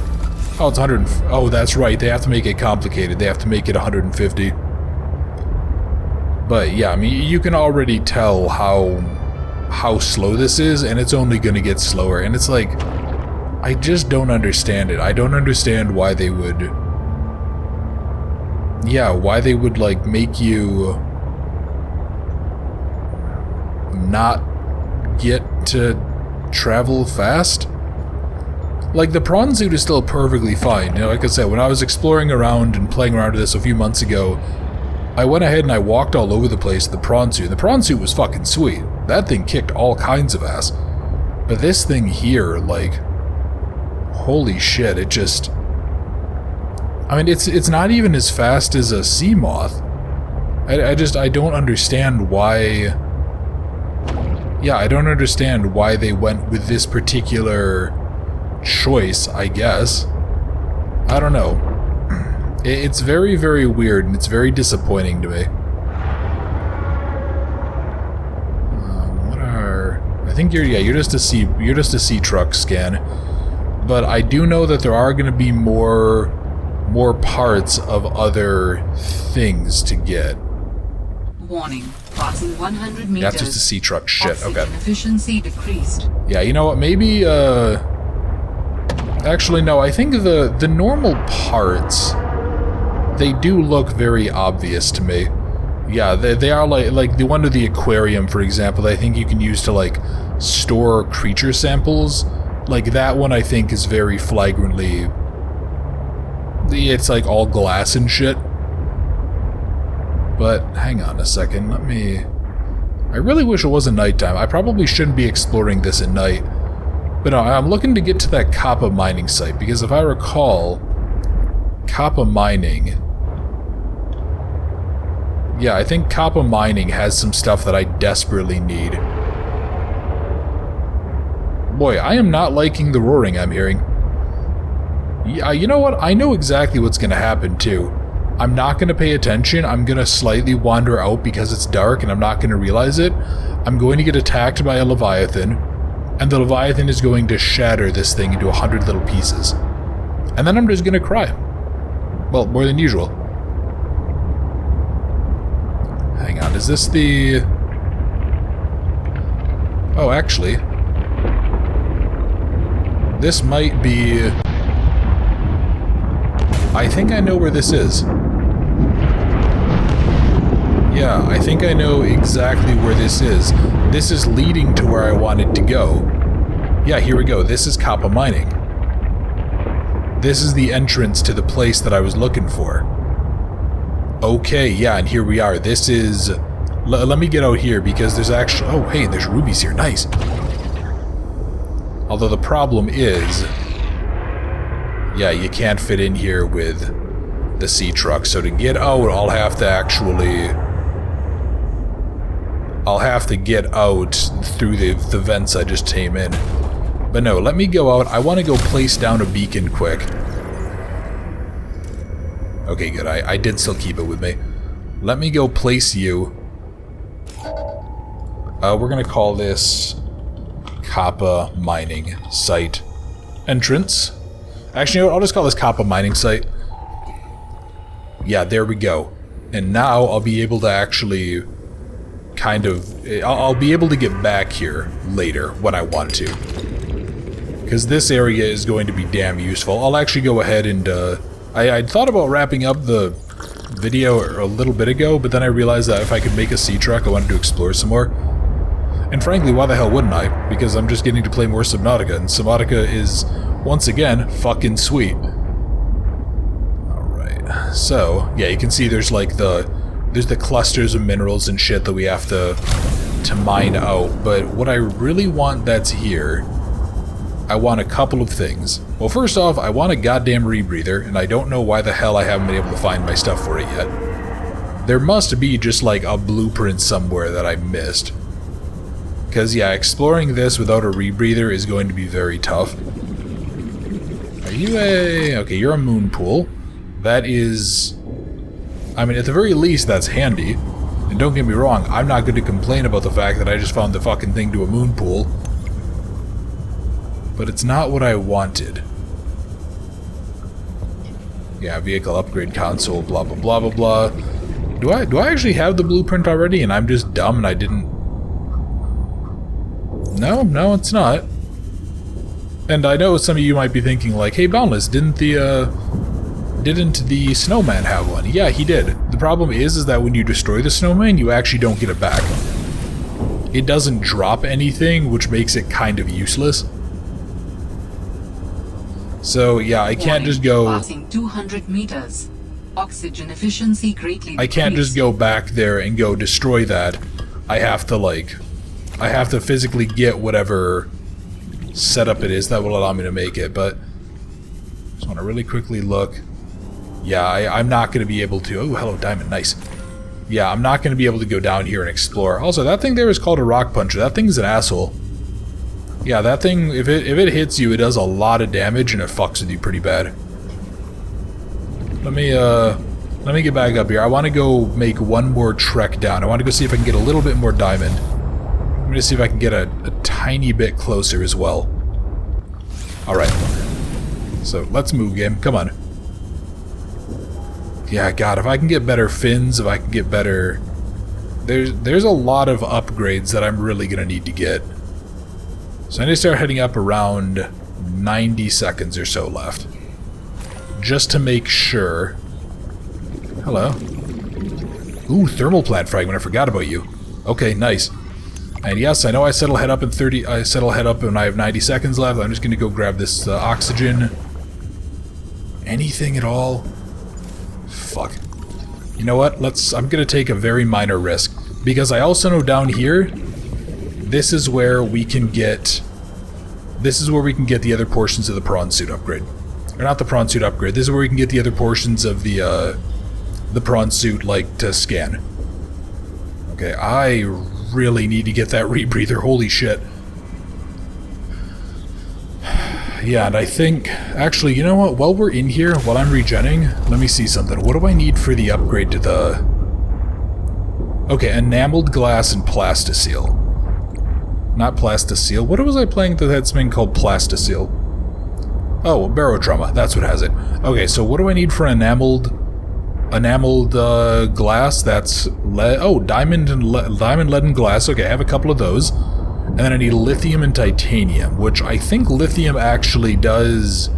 Oh, it's 100. Oh, that's right. They have to make it complicated. They have to make it 150. But yeah, I mean, you can already tell how slow this is, and it's only going to get slower. And it's like, I just don't understand it. I don't understand why they would... Yeah, why they would, like, make you... not get to travel fast. Like, the prawn suit is still perfectly fine. You know, like I said, when I was exploring around and playing around with this a few months ago, I went ahead and I walked all over the place with the prawn suit. The prawn suit was fucking sweet. That thing kicked all kinds of ass. But this thing here, like, holy shit, it just... I mean, it's not even as fast as a sea moth. I don't understand why... Yeah, I don't understand why they went with this particular choice, I guess. I don't know. It's very, very weird, and it's very disappointing to me. What are... think you're just a sea truck scan. But I do know that there are going to be more parts of other things to get. Warning. Passing 100 meters. That's just a sea truck. Shit. Oxygen Okay. efficiency decreased. Yeah, you know what? Maybe, actually, no. I think the normal parts, they do look very obvious to me. Yeah, they are like the one to the aquarium, for example, that I think you can use to, like, store creature samples. Like, that one I think is very flagrantly... It's, like, all glass and shit. But, hang on a second, let me... I really wish it wasn't nighttime. I probably shouldn't be exploring this at night. But no, I'm looking to get to that Kappa mining site, because if I recall, Kappa mining... Yeah, I think Kappa mining has some stuff that I desperately need. Boy, I am not liking the roaring I'm hearing. Yeah, you know what? I know exactly what's going to happen, too. I'm not going to pay attention. I'm going to slightly wander out because it's dark and I'm not going to realize it. I'm going to get attacked by a Leviathan, and the Leviathan is going to shatter this thing into 100 little pieces. And then I'm just going to cry. Well, more than usual. Hang on, is this the... Oh, actually... This might be... I think I know where this is. Yeah, I think I know exactly where this is. This is leading to where I wanted to go. Yeah, here we go. This is Kappa mining. This is the entrance to the place that I was looking for. Okay, yeah, and here we are. This is... let me get out here because there's actually... Oh, hey, there's rubies here. Nice. Although the problem is... Yeah, you can't fit in here with the sea truck. So to get out, I'll have to actually... I'll have to get out through the vents I just came in. But no, let me go out. I want to go place down a beacon quick. Okay, good. I did still keep it with me. Let me go place you. We're going to call this Kappa Mining Site Entrance. Actually, you know what? I'll just call this Kappa Mining Site. Yeah, there we go. And now I'll be able to actually kind of... I'll be able to get back here later when I want to. Because this area is going to be damn useful. I'll actually go ahead and... I'd thought about wrapping up the video a little bit ago, but then I realized that if I could make a sea truck, I wanted to explore some more. And frankly, why the hell wouldn't I? Because I'm just getting to play more Subnautica, and Subnautica is, once again, fucking sweet. Alright, so, yeah, you can see there's like there's the clusters of minerals and shit that we have to mine out, but what I really want that's here, I want a couple of things. Well, first off, I want a goddamn rebreather, and I don't know why the hell I haven't been able to find my stuff for it yet. There must be just like a blueprint somewhere that I missed. Because, yeah, exploring this without a rebreather is going to be very tough. Are you a... Okay, you're a moon pool. That is... I mean, at the very least, that's handy. And don't get me wrong, I'm not going to complain about the fact that I just found the fucking thing to a moon pool. But it's not what I wanted. Yeah, vehicle upgrade console, blah, blah, blah, blah, blah. Do I actually have the blueprint already and I'm just dumb and I didn't... No, it's not. And I know some of you might be thinking like, hey, Boundless, didn't the snowman have one? Yeah, he did. The problem is that when you destroy the snowman, you actually don't get it back. It doesn't drop anything, which makes it kind of useless. So, yeah, I can't just go... Passing 200 meters. Oxygen efficiency greatly decreased. I can't just go back there and go destroy that. I have to, like... I have to physically get whatever setup it is that will allow me to make it, but... Just want to really quickly look. Yeah, I'm not going to be able to... Oh, hello, diamond, nice. Yeah, I'm not going to be able to go down here and explore. Also, that thing there is called a rock puncher. That thing's an asshole. Yeah, that thing, if it hits you, it does a lot of damage and it fucks with you pretty bad. Let me get back up here. I want to go make one more trek down. I want to go see if I can get a little bit more diamond. I'm gonna see if I can get a tiny bit closer as well. Alright. So, let's move, game. Come on. Yeah, God, if I can get better fins, if I can get better... There's a lot of upgrades that I'm really gonna need to get. So I need to start heading up around 90 seconds or so left. Just to make sure. Hello. Ooh, thermal plant fragment, I forgot about you. Okay, nice. And yes, I know I said I'll head up in 30... I said I'll head up when I have 90 seconds left. I'm just gonna go grab this oxygen. Anything at all? Fuck. You know what? I'm gonna take a very minor risk. Because I also know down here, this is where we can get... This is where we can get the other portions of the prawn suit upgrade. Or not the prawn suit upgrade. This is where we can get the other portions of the prawn suit, like, to scan. Okay, I really need to get that rebreather. Holy shit. Yeah, and I think... Actually, you know what? While we're in here, while I'm regenning, let me see something. What do I need for the upgrade to the... Okay, enameled glass and plasticele. Not plasticele. What was I playing that had something called plasticele? Oh, barotrauma. That's what has it. Okay, so what do I need for enameled glass? That's lead. Oh, diamond, lead, and glass. Okay, I have a couple of those. And then I need lithium and titanium, which I think lithium actually does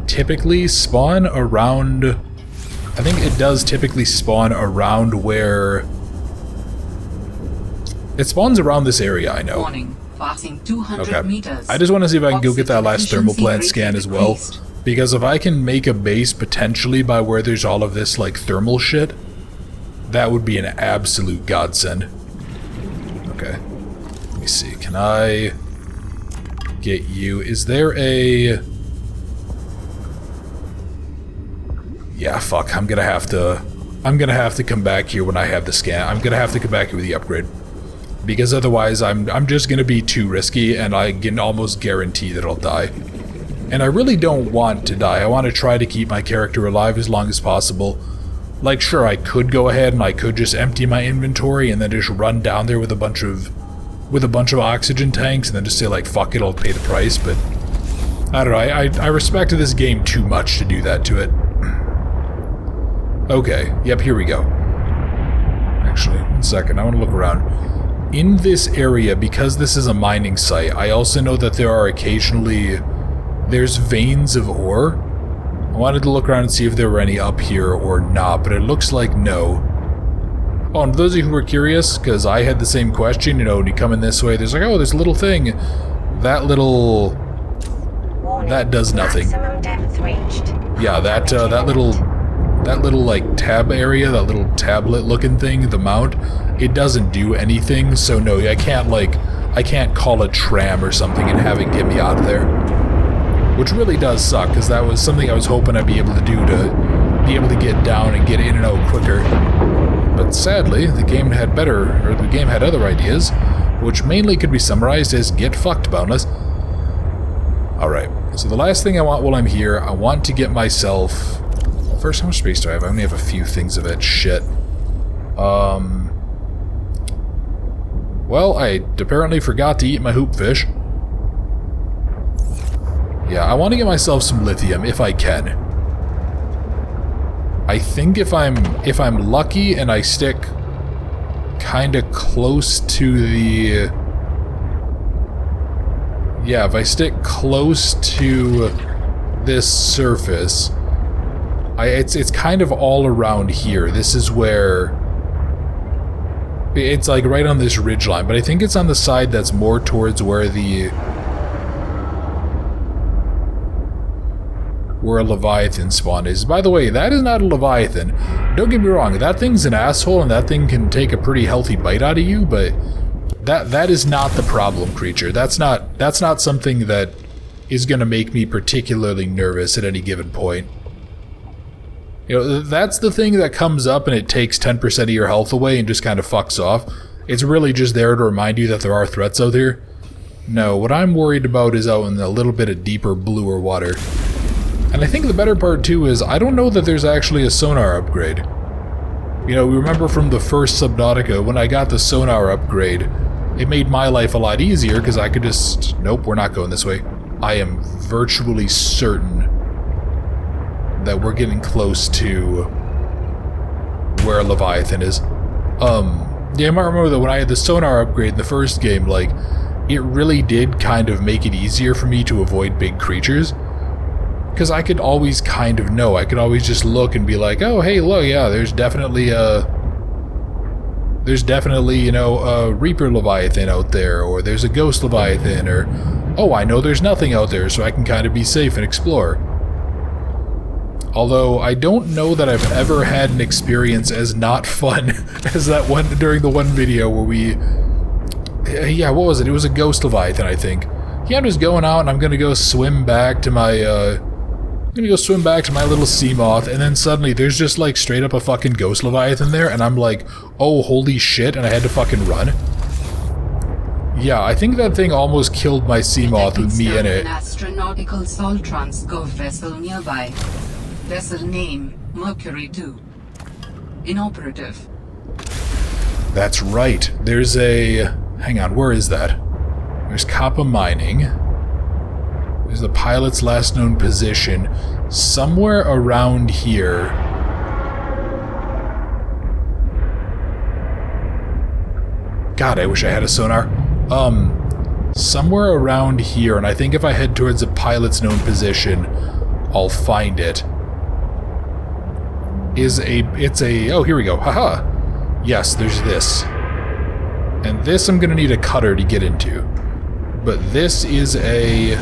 typically spawn around... I think it does typically spawn around where... It spawns around this area, I know. Warning, passing 200 meters. I just want to see if I can go get that last thermal plant scan as well. Because if I can make a base potentially by where there's all of this, like, thermal shit, that would be an absolute godsend. Okay. Let me see. Can I get you? Is there a... Yeah, fuck. I'm gonna have to come back here when I have the scan. I'm gonna have to come back here with the upgrade. Because otherwise I'm just gonna be too risky, and I can almost guarantee that I'll die. And I really don't want to die. I want to try to keep my character alive as long as possible. Like, sure, I could go ahead and I could just empty my inventory and then just run down there with a bunch of oxygen tanks and then just say, like, fuck it, I'll pay the price, but I don't know, I respect this game too much to do that to it. Okay, yep, here we go. Actually, 1 second, I want to look around. In this area, because this is a mining site, I also know that there are occasionally... There's veins of ore. I wanted to look around and see if there were any up here or not, but it looks like no. Oh, and for those of you who were curious, because I had the same question, you know, when you come in this way, there's like, oh, there's a little thing. That little... That does nothing. Yeah, that little, like, tab area, that little tablet-looking thing, the mount, it doesn't do anything, so no, I can't call a tram or something and have it get me out of there. Which really does suck, because that was something I was hoping I'd be able to do to be able to get down and get in and out quicker. But sadly, the game had other ideas, which mainly could be summarized as get fucked, Boundless. Alright, so the last thing I want while I'm here, I want to get myself... First, how much space do I have? I only have a few things of it. Shit. Well, I apparently forgot to eat my hoopfish. Yeah, I want to get myself some lithium if I can. I think if I'm lucky and I stick kind of close to the... Yeah, if I stick close to this surface, it's kind of all around here. This is where... It's like right on this ridgeline, but I think it's on the side that's more towards where a Leviathan spawn is. By the way, that is not a Leviathan. Don't get me wrong, that thing's an asshole and that thing can take a pretty healthy bite out of you, but that is not the problem creature. That's not something that is going to make me particularly nervous at any given point. You know, that's the thing that comes up and it takes 10% of your health away and just kind of fucks off. It's really just there to remind you that there are threats out here. No, what I'm worried about is out in a little bit of deeper, bluer water. And I think the better part too is I don't know that there's actually a sonar upgrade. You know, we remember from the first Subnautica, when I got the sonar upgrade, it made my life a lot easier because I could just... Nope, we're not going this way. I am virtually certain that we're getting close to where Leviathan is. Yeah, I might remember that when I had the sonar upgrade in the first game, like, it really did kind of make it easier for me to avoid big creatures. Because I could always kind of know. I could always just look and be like, oh, hey, look, yeah, there's definitely, you know, a Reaper Leviathan out there, or there's a Ghost Leviathan, or, oh, I know there's nothing out there, so I can kind of be safe and explore. Although, I don't know that I've ever had an experience as not fun as that one during the one video where we... Yeah, what was it? It was a Ghost Leviathan, I think. Yeah, I'm just going out and I'm gonna go swim back to my, I'm gonna go swim back to my little sea moth, and then suddenly there's just like straight up a fucking Ghost Leviathan there, and I'm like, oh, holy shit, and I had to fucking run. Yeah, I think that thing almost killed my sea moth with me in it. An astronautical salt transgov vessel nearby. Vessel name, Mercury 2. Inoperative. That's right. There's a... Hang on, where is that? There's Kappa Mining. There's the pilot's last known position. Somewhere around here... God, I wish I had a sonar. Somewhere around here, and I think if I head towards the pilot's known position, I'll find it. Oh, here we go. Haha. Yes, there's this. And this I'm gonna need a cutter to get into. But this is a...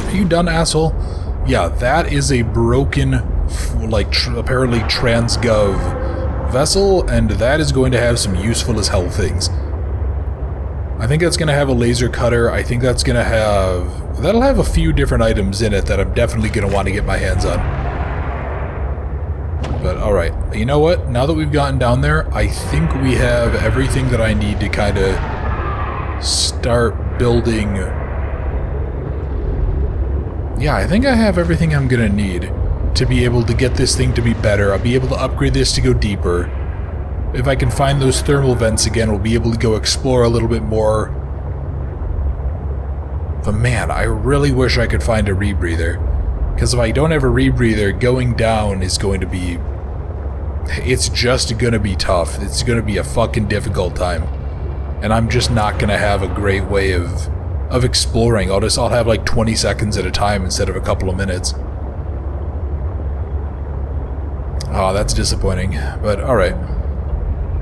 Are you done, asshole? Yeah, that is a broken, like, apparently transgov vessel, and that is going to have some useful as hell things. I think that's going to have a laser cutter. I think that's going to have... That'll have a few different items in it that I'm definitely going to want to get my hands on. But, alright. You know what? Now that we've gotten down there, I think we have everything that I need to kind of start building... Yeah, I think I have everything I'm going to need to be able to get this thing to be better. I'll be able to upgrade this to go deeper. If I can find those thermal vents again, we'll be able to go explore a little bit more. But man, I really wish I could find a rebreather. Because if I don't have a rebreather, going down is going to be... It's just going to be tough. It's going to be a fucking difficult time. And I'm just not going to have a great way of exploring. I'll have like 20 seconds at a time instead of a couple of minutes. Oh, that's disappointing. But alright.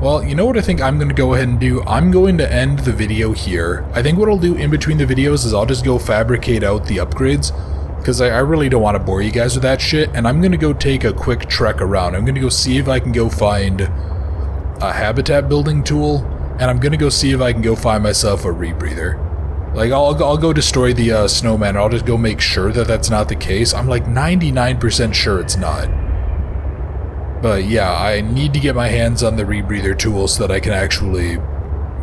Well, you know what I think I'm going to go ahead and do? I'm going to end the video here. I think what I'll do in between the videos is I'll just go fabricate out the upgrades, because I really don't want to bore you guys with that shit, and I'm going to go take a quick trek around. I'm going to go see if I can go find a habitat building tool, and I'm going to go see if I can go find myself a rebreather. Like, I'll go destroy the snowman, and I'll just go make sure that that's not the case. I'm like 99% sure it's not. But yeah, I need to get my hands on the rebreather tool so that I can actually,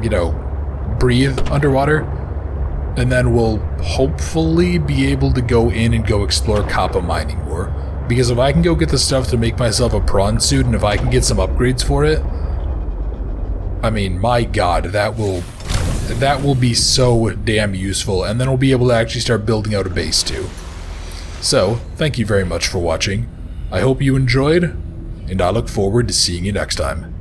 you know, breathe underwater. And then we'll hopefully be able to go in and go explore Kappa Mining more. Because if I can go get the stuff to make myself a prawn suit, and if I can get some upgrades for it, I mean, my god, that will be so damn useful. And then we'll be able to actually start building out a base too. So, thank you very much for watching. I hope you enjoyed, and I look forward to seeing you next time.